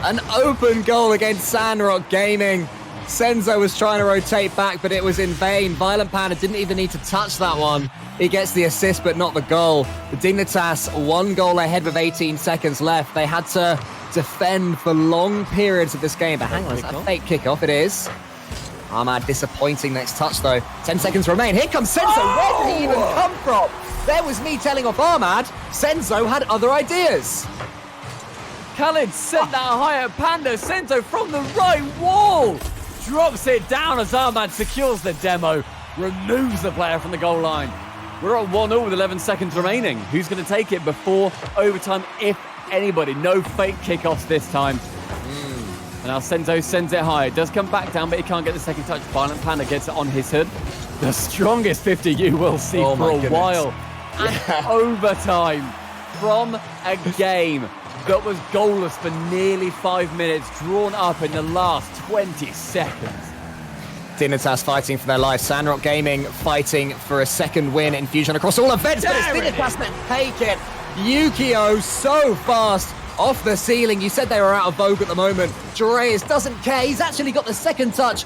An open goal against Sandrock Gaming. Senzo was trying to rotate back, but it was in vain. Violent Panda didn't even need to touch that one. He gets the assist, but not the goal. The Dignitas 1 goal ahead with 18 seconds left. They had to defend for long periods of this game. But hang on, is that a fake kickoff? It is. Armad disappointing next touch, though. 10 seconds remain. Here comes Senzo. Where did he even come from? There was me telling off Armad. Senzo had other ideas. Khaled sent that high at Panda. Senzo from the right wall. Drops it down as Armad secures the demo. Removes the player from the goal line. We're at 1-0 with 11 seconds remaining. Who's going to take it before overtime, if anybody? No fake kickoffs this time. And now Senzo sends it high. It does come back down, but he can't get the second touch. Violent Panda gets it on his hood. The strongest 50 you will see for a while. And overtime from a game that was goalless for nearly 5 minutes, drawn up in the last 20 seconds. Dignitas fighting for their lives. Sandrock Gaming fighting for a second win in Fusion across all events. But it's Dignitas that take it. Yukio so fast off the ceiling. You said they were out of vogue at the moment. Dreas doesn't care. He's actually got the second touch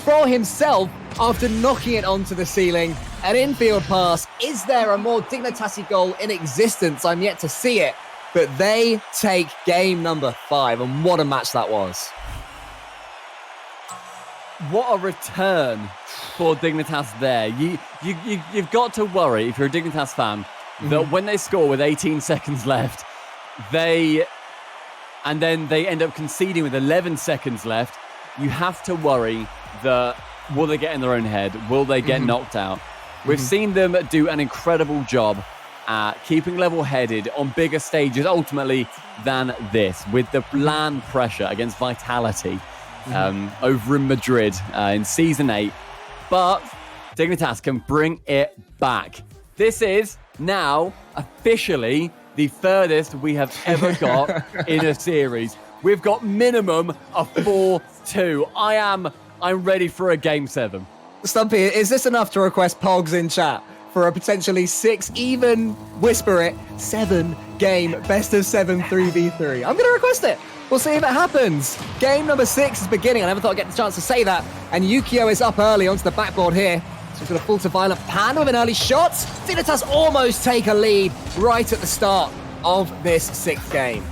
for himself after knocking it onto the ceiling. An infield pass. Is there a more Dignitas-y goal in existence? I'm yet to see it. But they take game number 5. And what a match that was. What a return for Dignitas there. You've got to worry, if you're a Dignitas fan, that when they score with 18 seconds left, and then they end up conceding with 11 seconds left, you have to worry that will they get in their own head? Will they get knocked out? We've seen them do an incredible job at keeping level-headed on bigger stages, ultimately, than this, with the LAN pressure against Vitality over in Madrid in Season 8. But Dignitas can bring it back. This is now officially the furthest we have ever got in a series. We've got minimum a 4-2. I'm ready for a Game 7. Stumpy, is this enough to request Pogs in chat for a potentially 6, even whisper it, 7-game best of 7 3v3? I'm going to request it. We'll see if it happens. Game number 6 is beginning. I never thought I'd get the chance to say that. And Yukio is up early onto the backboard here. So he's going to fall to Violent Panda with an early shot. Dignitas almost take a lead right at the start of this 6th game.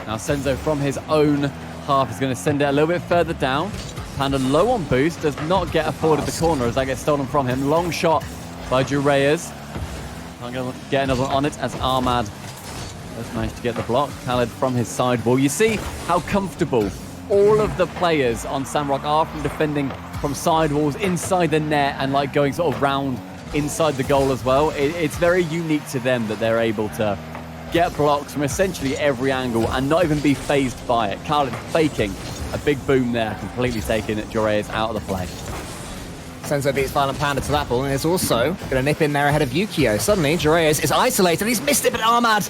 Now Senzo from his own half is going to send it a little bit further down. Panda low on boost, does not get afforded the corner as that gets stolen from him. Long shot by Jureyas. I'm going to get another one on it as Ahmad has managed to get the block. Khaled from his side wall. You see how comfortable all of the players on Sandrock are from defending from side walls inside the net and like going sort of round inside the goal as well. It's very unique to them that they're able to get blocks from essentially every angle and not even be phased by it. Khaled faking a big boom there, completely taking Jureyas out of the play. Senzo beats Violent Panda to that ball and is also going to nip in there ahead of Yukio. Suddenly, Jureyas is isolated. He's missed it, but Ahmad,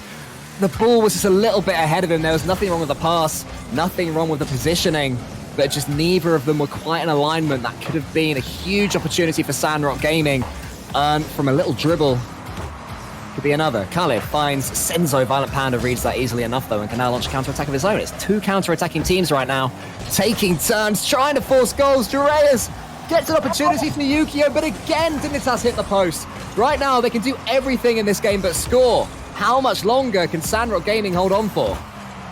the ball was just a little bit ahead of him. There was nothing wrong with the pass, nothing wrong with the positioning, but just neither of them were quite in alignment. That could have been a huge opportunity for Sandrock Gaming. From a little dribble, could be another. Khaled finds Senzo. Violent Panda reads that easily enough, though, and can now launch a counter-attack of his own. It's 2 counter-attacking teams right now, taking turns, trying to force goals. Jureyas gets an opportunity for Yukio, but again, Dignitas hit the post. Right now, they can do everything in this game but score. How much longer can Sandrock Gaming hold on for?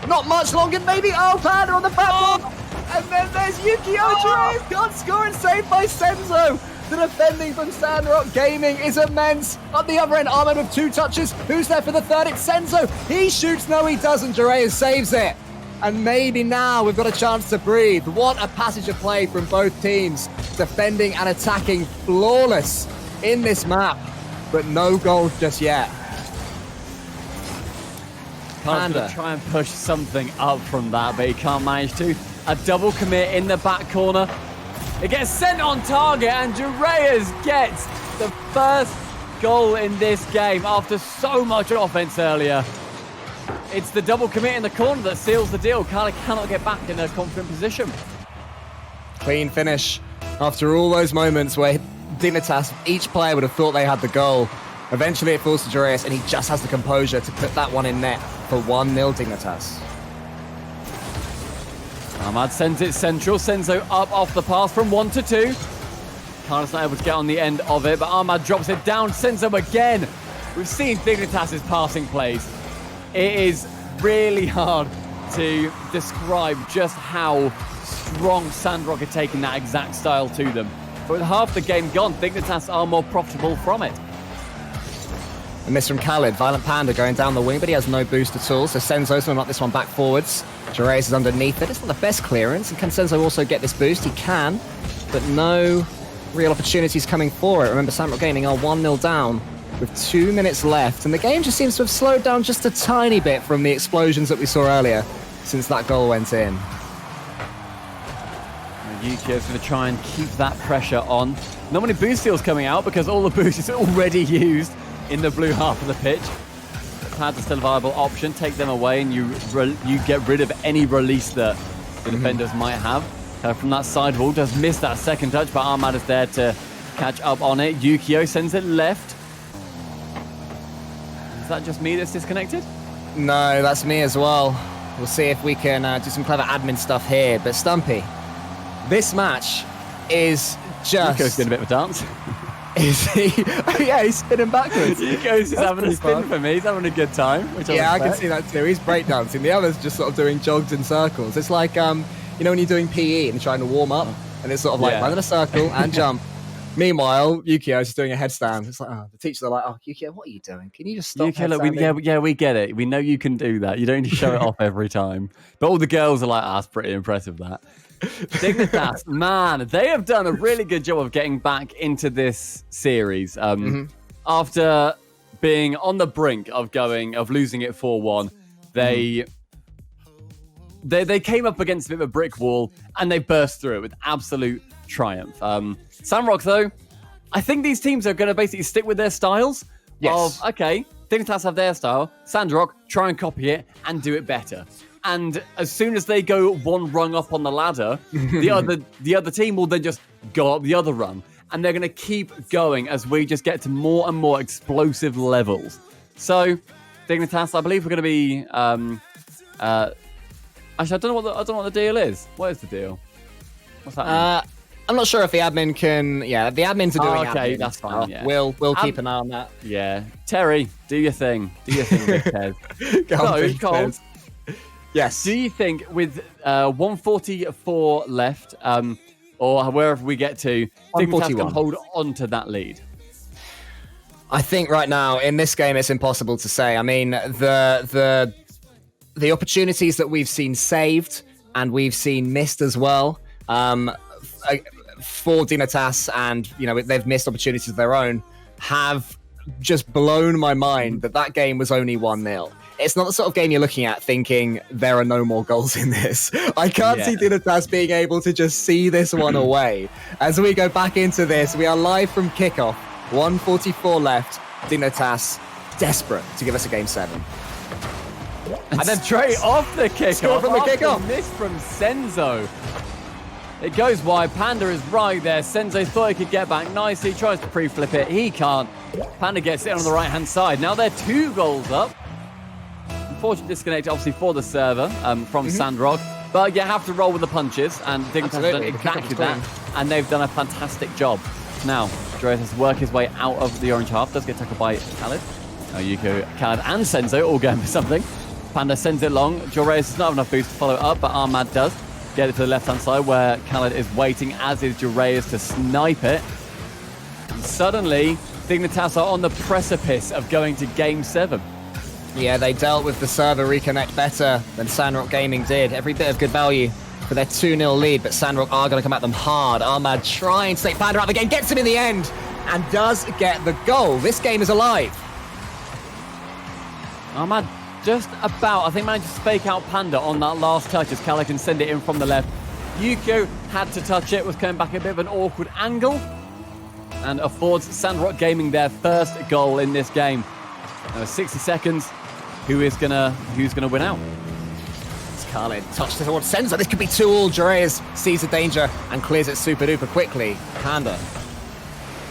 Not much longer, maybe. Oh, Panda on the backboard. And then there's Yukio. Jureyas can't score and saved by Senzo. The defending from Sandrock Gaming is immense. At the other end, Ahmed with 2 touches. Who's there for the third? It's Senzo. He shoots. No, he doesn't. Jureyas saves it. And maybe now we've got a chance to breathe. What a passage of play from both teams. Defending and attacking flawless in this map. But no goals just yet. Panda try and push something up from that, but he can't manage to. A double commit in the back corner. It gets sent on target, and Jureyas gets the first goal in this game after so much offense earlier. It's the double commit in the corner that seals the deal. Khaled cannot get back in a confident position. Clean finish after all those moments where Dignitas, each player would have thought they had the goal. Eventually it falls to Jureyas, and he just has the composure to put that one in net for 1-0 Dignitas. Ahmad sends it central. Senzo up off the pass from 1 to 2. Khaled's not able to get on the end of it, but Ahmad drops it down. Senzo again. We've seen Dignitas' passing plays. It is really hard to describe just how strong Sandrock are taking that exact style to them. But with half the game gone, Dignitas are more profitable from it. A miss from Khaled. Violent Panda going down the wing, but he has no boost at all. So Senzo's going to knock this one back forwards. Jureyas is underneath it. It's not the best clearance. And can Senzo also get this boost? He can, but no real opportunities coming for it. Remember, Sandrock Gaming are 1-0 down with 2 minutes left. And the game just seems to have slowed down just a tiny bit from the explosions that we saw earlier since that goal went in. Yukio's going to try and keep that pressure on. Not many boost steals coming out because all the boost is already used in the blue half of the pitch. Pads are still a viable option. Take them away and you get rid of any release that the defenders might have. From that side wall, does miss that second touch, but Ahmad is there to catch up on it. Yukio sends it left. Is that just me that's disconnected? No, that's me as well. We'll see if we can do some clever admin stuff here. But Stumpy, this match is just... Yukio's doing a bit of a dance. Is he? Yeah, he's spinning backwards. Yukio's just having a spin for me. He's having a good time. Which I can see that too. He's breakdancing. The other's just sort of doing jogs in circles. It's like, you know when you're doing PE and trying to warm up, And it's sort of like run in a circle and jump. Meanwhile, Yukio's just doing a headstand. It's like, the teachers are like, oh, Yukio, what are you doing? Can you just stop Yukio, look, we get it. We know you can do that. You don't need to show it off every time. But all the girls are like, that's pretty impressive, that. Dignitas, man, they have done a really good job of getting back into this series. After being on the brink of losing it 4-1, they came up against a bit of a brick wall and they burst through it with absolute triumph. Sandrock, though, I think these teams are going to basically stick with their styles. Yes. Okay, Dignitas have their style. Sandrock, try and copy it and do it better. And as soon as they go one rung up on the ladder, the other team will then just go up the other rung. And they're going to keep going as we just get to more and more explosive levels. So, Dignitas, I believe we're going to be... actually, I don't know what the deal is. What is the deal? What's that? I'm not sure if the admin can. Yeah, the admins are doing. Okay, admin. that's fine. Yeah. We'll keep an eye on that. Yeah, Terry, do your thing. Do your thing, Big Ted. Go on, Big Cole. Ted. Yes. Do you think with 144 left, or wherever we get to, Dignitas can hold on to that lead? I think right now in this game it's impossible to say. I mean, the opportunities that we've seen saved and we've seen missed as well. For Dignitas, and they've missed opportunities of their own, have just blown my mind that game was only 1-0. It's not the sort of game you're looking at thinking there are no more goals in this. I can't see Dignitas being able to just see this one away. As we go back into this, we are live from kickoff. 1:44 left. Dignitas desperate to give us a game 7. And then straight off the kickoff. Score from the kickoff. Miss from Senzo. It goes wide. Panda is right there. Senzo thought he could get back nicely. He tries to pre-flip it. He can't. Panda gets it on the right-hand side. Now they're 2 goals up. Unfortunate disconnect, obviously, for the server from Sandrock. But you have to roll with the punches. And Dignitas have done exactly that. And they've done a fantastic job. Now, Joreas has to work his way out of the orange half. Does get tackled by Khaled. Yuko, Khaled, and Senzo all going for something. Panda sends it long. Joreas does not have enough boost to follow up, but Ahmad does. Get it to the left-hand side where Khaled is waiting, as is Joreas, to snipe it. And suddenly, Dignitas are on the precipice of going to Game 7. Yeah, they dealt with the server reconnect better than Sandrock Gaming did. Every bit of good value for their 2-0 lead, but Sandrock are going to come at them hard. Ahmad trying to take Panda out of the game, gets him in the end, and does get the goal. This game is alive. Ahmad just about, I think, managed to fake out Panda on that last touch as Khaled can send it in from the left. Yukio had to touch it, was coming back a bit of an awkward angle, and affords Sandrock Gaming their first goal in this game. 60 seconds. Who's gonna win out? It's Khaled touched it towards Senzo. This could be 2-2. Joreas sees the danger and clears it super duper quickly. Panda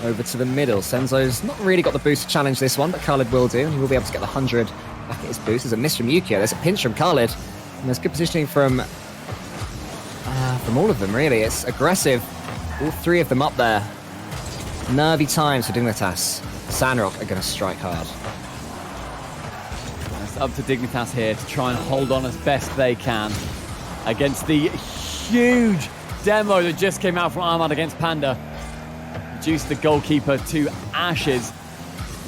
over to the middle. Senzo's not really got the boost to challenge this one, but Khaled will do. He will be able to get the 100 back at his boost. There's a miss from Yukio. There's a pinch from Khaled. And there's good positioning from all of them, really. It's aggressive. All 3 of them up there. Nervy times for Dignitas. Sandrock are going to strike hard. It's up to Dignitas here to try and hold on as best they can against the huge demo that just came out from Ahmad against Panda. Reduced the goalkeeper to ashes.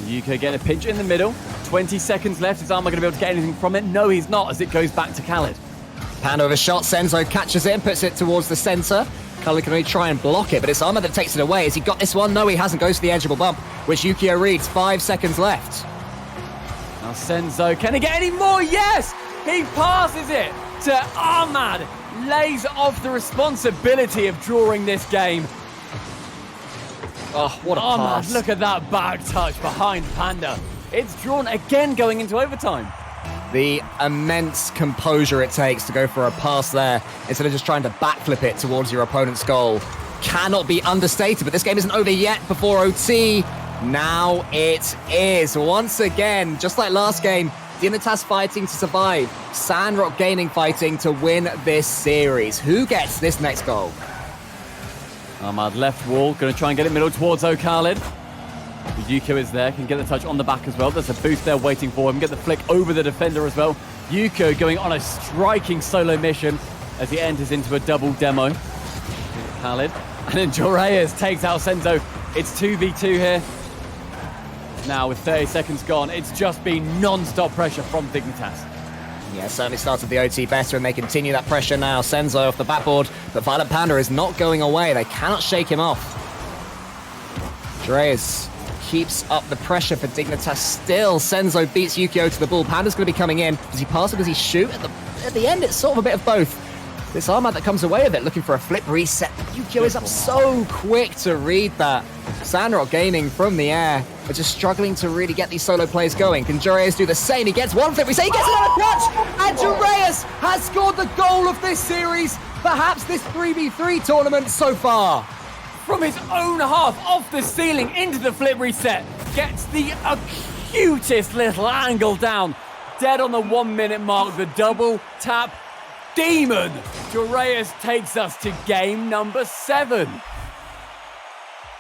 Yuko get a pinch in the middle. 20 seconds left. Is Ahmad going to be able to get anything from it? No, he's not, as it goes back to Khaled. Panda with a shot. Senzo catches it and puts it towards the centre. Khaled can only try and block it, but it's Ahmad that takes it away. Has he got this one? No, he hasn't. Goes for the edgeable bump, which Yukio reads. 5 seconds left. Now Senzo, can he get any more? Yes! He passes it to Ahmad. Lays off the responsibility of drawing this game. Oh, what a pass. Look at that back touch behind Panda. It's drawn again going into overtime. The immense composure it takes to go for a pass there instead of just trying to backflip it towards your opponent's goal cannot be understated, but this game isn't over yet before OT. Now it is. Once again, just like last game, Dignitas fighting to survive. Sandrock Gaming fighting to win this series. Who gets this next goal? Ahmad left wall, going to try and get it middle towards Khaled. Yukio is there, can get the touch on the back as well. There's a boost there waiting for him. Get the flick over the defender as well. Yukio going on a striking solo mission as he enters into a double demo. Khaled. And then Jorayas takes out Senzo. It's 2v2 here. Now with 30 seconds gone, it's just been non-stop pressure from Dignitas. Yeah, certainly started the OT better, and they continue that pressure now. Senzo off the backboard, but Violent Panda is not going away. They cannot shake him off. Jorayas keeps up the pressure for Dignitas still. Senzo beats Yukio to the ball. Panda's going to be coming in. Does he pass or does he shoot? At the end, it's sort of a bit of both. This Armad that comes away with it, looking for a flip reset. Yukio is up so quick to read that. Sandrock Gaming from the air are just struggling to really get these solo plays going. Can Jorayas do the same? He gets one flip reset, he gets another clutch! And Jorayas has scored the goal of this series, perhaps this 3v3 tournament so far. From his own half, off the ceiling, into the flip reset. Gets the acutest little angle down. Dead on the 1 minute mark, the double tap demon. Jorayas takes us to game number 7.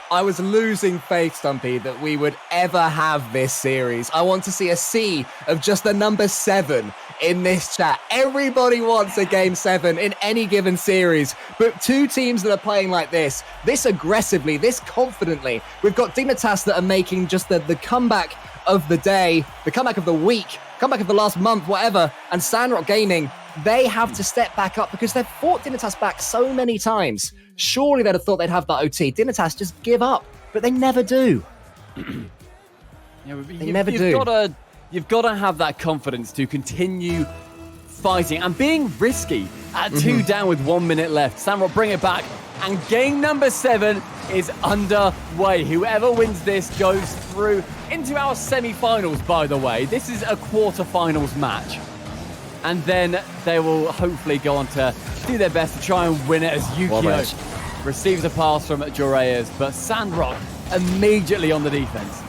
I was losing faith, Stumpy, that we would ever have this series. I want to see a C of just the number 7 in this chat. Everybody wants a game 7 in any given series, but two teams that are playing like this aggressively, this confidently. We've got Dignitas that are making just the comeback of the day, the comeback of the week, comeback of the last month, whatever, and Sandrock Gaming, they have to step back up because they've fought Dignitas back so many times. Surely they'd have thought they'd have that OT. Dignitas just give up, but they never do. They never do. You've got to have that confidence to continue fighting and being risky at 2 down with 1 minute left. Sandrock bring it back, and game number 7 is underway. Whoever wins this goes through into our semi-finals, by the way. This is a quarter-finals match. And then they will hopefully go on to do their best to try and win it as Yukio receives a pass from Jorayas, but Sandrock immediately on the defense.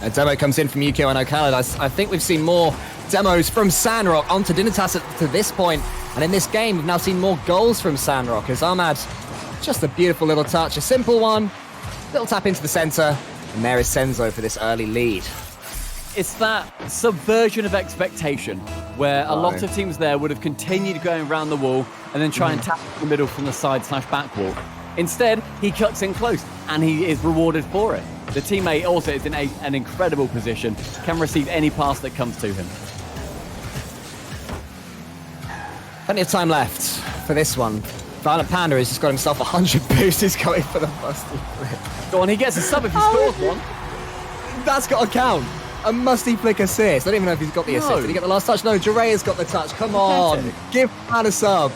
A demo comes in from Yukio and Khaled. I think we've seen more demos from Sandrock onto Dignitas to this point. And in this game, we've now seen more goals from Sandrock as Armad, just a beautiful little touch, a simple one, little tap into the center, and there is Senzo for this early lead. It's that subversion of expectation where a lot of teams there would have continued going around the wall and then try and tap the middle from the side/back wall. Instead, he cuts in close and he is rewarded for it. The teammate also is in an incredible position, can receive any pass that comes to him. Plenty of time left for this one. Violent Panda has just got himself 100 boosts. He's going for the musty flick. Go on, he gets a sub if he scores one. That's got to count. A musty flick assist. I don't even know if he's got the assist. Did he get the last touch? No, Jorayas got the touch. Come on. Give Panda a sub.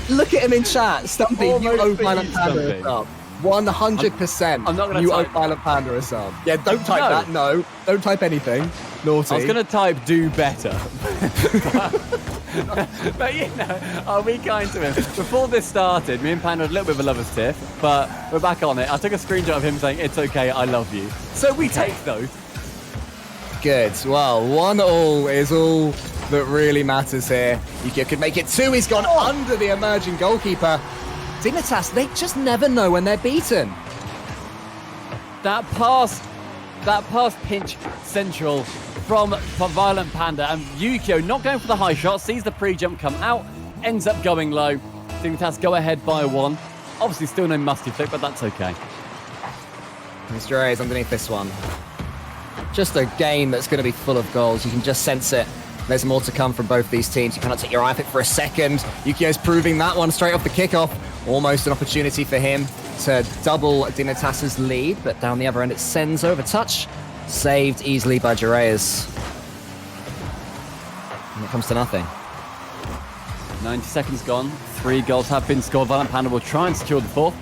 Look at him in chat. Stumpy, you owe Violent Panda a sub. 100%. I'm not going to You type owe Violent Panda a sub. Yeah, don't type that. No. Don't type anything. Naughty. I was going to type do better. But, you know, I'll be kind to him. Before this started, me and Panda had a little bit of a lover's tiff, but we're back on it. I took a screenshot of him saying, it's okay, I love you. So we take those. Good. Well, 1-1 is all that really matters here. Yukio could make it 2. He's gone under the emerging goalkeeper. Dignitas, they just never know when they're beaten. That pass pinch central from Violent Panda, and Yukio not going for the high shot, sees the pre-jump come out, ends up going low. Dignitas go ahead by 1. Obviously still no musty flick, but that's okay. Mr. Jorayas underneath this one. Just a game that's going to be full of goals. You can just sense it. There's more to come from both these teams. You cannot take your eye off it for a second. Yukio's proving that one straight off the kickoff. Almost an opportunity for him to double Dignitas' lead, but down the other end it sends over touch. Saved easily by Jorayas. And it comes to nothing. 90 seconds gone. 3 goals have been scored. Violent Panda will try and secure the 4th,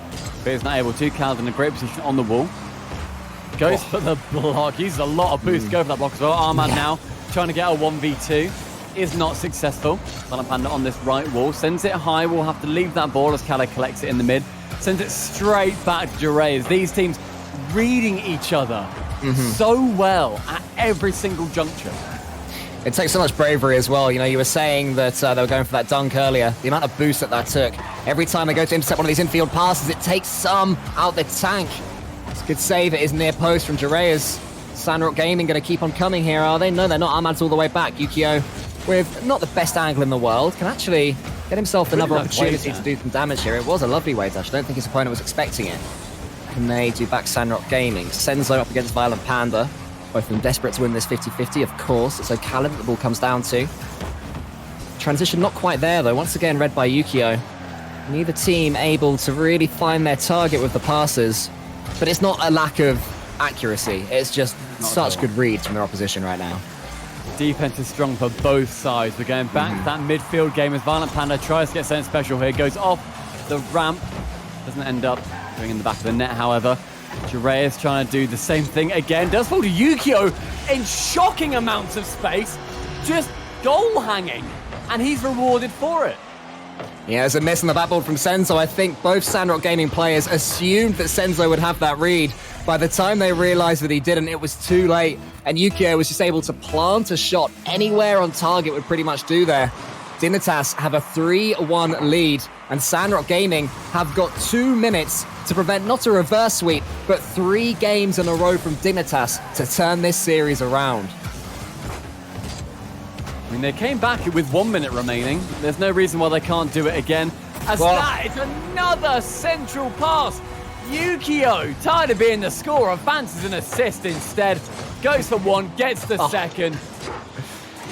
but he's not able to. Cal's in a great position on the wall. Goes for the block. Uses a lot of boost to go for that block as well. Armad now trying to get a 1v2. Is not successful. Violent Panda on this right wall. Sends it high. We'll have to leave that ball as Kale collects it in the mid. Sends it straight back to Jorayas. These teams reading each other so well at every single juncture. It takes so much bravery as well. You know, you were saying that they were going for that dunk earlier. The amount of boost that took. Every time they go to intercept one of these infield passes, it takes some out the tank. It's a good save. It is near post from Jorayas. Sandrock Gaming going to keep on coming here, are they? No, they're not. Armad's all the way back. Yukio, with not the best angle in the world, can actually get himself another Really nice opportunity wave to do some damage here. It was a lovely wave dash. I don't think his opponent was expecting it. Can they do back Sandrock Gaming? Senzo up against Violent Panda. Both of them desperate to win this 50-50, of course. It's O'Callaghan that the ball comes down to. Transition not quite there, though. Once again, read by Yukio. Neither team able to really find their target with the passes. But it's not a lack of accuracy. It's just such good reads from their opposition right now. Defense is strong for both sides. We're going back to that midfield game as Violent Panda tries to get something special here. Goes off the ramp. Doesn't end up going in the back of the net, however. Jiraiya's trying to do the same thing again. Does fall to Yukio in shocking amounts of space. Just goal hanging. And he's rewarded for it. Yeah, there's a miss on the backboard from Senzo. I think both Sandrock Gaming players assumed that Senzo would have that read. By the time they realized that he didn't, it was too late. And Yukio was just able to plant a shot anywhere on target would pretty much do there. Dignitas have a 3-1 lead, and Sandrock Gaming have got 2 minutes to prevent not a reverse sweep, but 3 games in a row from Dignitas to turn this series around. I mean, they came back with 1 minute remaining. There's no reason why they can't do it again. As that is another central pass. Yukio, tired of being the scorer, fancies an assist instead. Goes for 1, gets the second.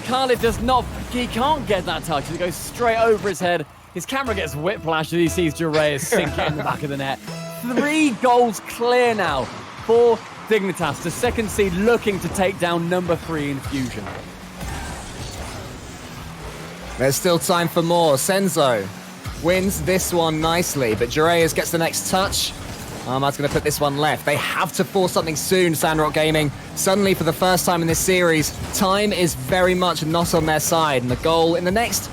Khaled does not, he can't get that touch. It goes straight over his head. His camera gets whiplashed as he sees Jiraiya sink it in the back of the net. 3 goals clear now for Dignitas, the second seed looking to take down number 3 in Fusion. There's still time for more. Senzo wins this one nicely, but Jiraiya gets the next touch. Ahmad's going to put this one left. They have to force something soon, Sandrock Gaming. Suddenly, for the first time in this series, time is very much not on their side. And the goal in the next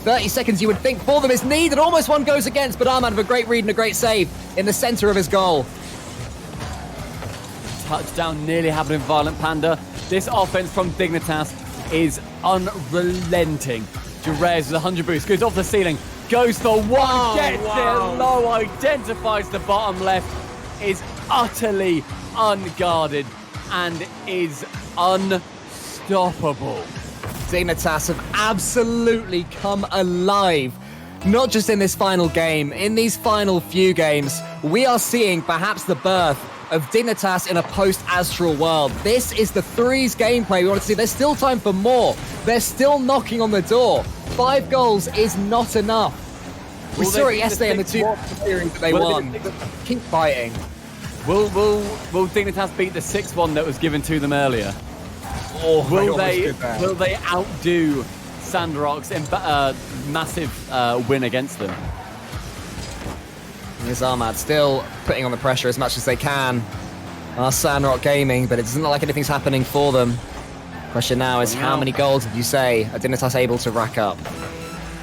30 seconds, you would think, for them is needed. Almost one goes against, but Ahmad with a great read and a great save in the center of his goal. Touchdown nearly happened in Violent Panda. This offense from Dignitas is unrelenting. Jiraiya with a 100 boost, goes off the ceiling, goes for 1, gets it low, identifies the bottom left, is utterly unguarded, and is unstoppable. Dignitas have absolutely come alive. Not just in this final game, in these final few games, we are seeing perhaps the birth of Dignitas in a post-Astral world. This is the Threes gameplay we want to see. There's still time for more. They're still knocking on the door. 5 goals is not enough. We saw it yesterday in the 2 series that they won. Keep fighting. Will Dignitas beat the 6-1 that was given to them earlier? Oh, will they outdo Sandrock's massive win against them? Here's Ahmad still putting on the pressure as much as they can. Sandrock Gaming, but it doesn't look like anything's happening for them. Question now is how many goals did you say are Dignitas able to rack up?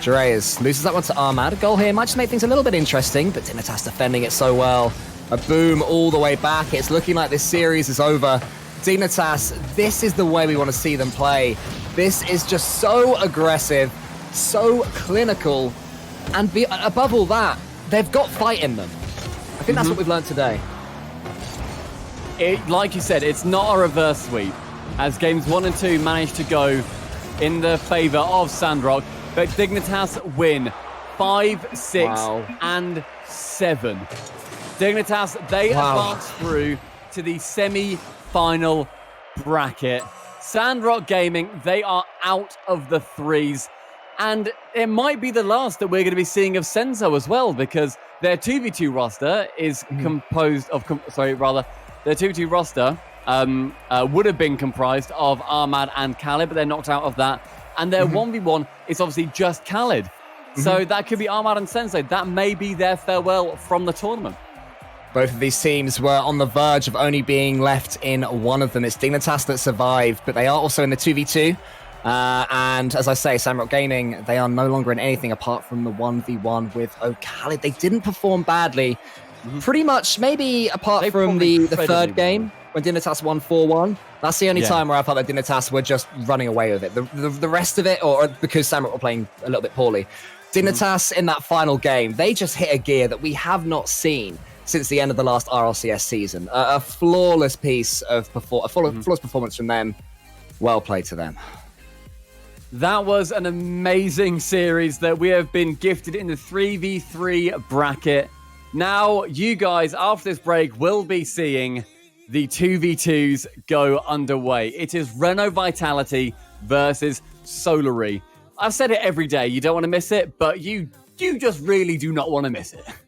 Jiraiya loses that one to Ahmad. A goal here might just make things a little bit interesting, but Dignitas defending it so well. A boom all the way back. It's looking like this series is over. Dignitas, this is the way we want to see them play. This is just so aggressive, so clinical, and above all that, they've got fight in them. I think that's what we've learned today. Like you said, it's not a reverse sweep, as games 1 and 2 managed to go in the favour of Sandrock, but Dignitas win 5, 6, and 7. Dignitas, they advance through to the semi-final bracket. Sandrock Gaming, they are out of the Threes. And it might be the last that we're going to be seeing of Senzo as well, because their 2v2 roster is composed of... their 2v2 roster would have been comprised of Ahmad and Khaled, but they're knocked out of that. And their 1v1 is obviously just Khaled. So that could be Ahmad and Senzo. That may be their farewell from the tournament. Both of these teams were on the verge of only being left in one of them. It's Dignitas that survived, but they are also in the 2v2. And as I say, Sandrock Gaming, they are no longer in anything apart from the 1v1 with O'Callaghan. They didn't perform badly. Pretty much, maybe apart from the third game, when Dignitas won 4-1. That's the only time where I thought that Dignitas were just running away with it. The rest of it, or because Sandrock were playing a little bit poorly. Dignitas in that final game, they just hit a gear that we have not seen since the end of the last RLCS season. A flawless piece of flawless performance from them. Well played to them. That was an amazing series that we have been gifted in the 3v3 bracket. Now, you guys, after this break, will be seeing the 2v2s go underway. It is Renault Vitality versus Solary. I've said it every day. You don't want to miss it, but you just really do not want to miss it.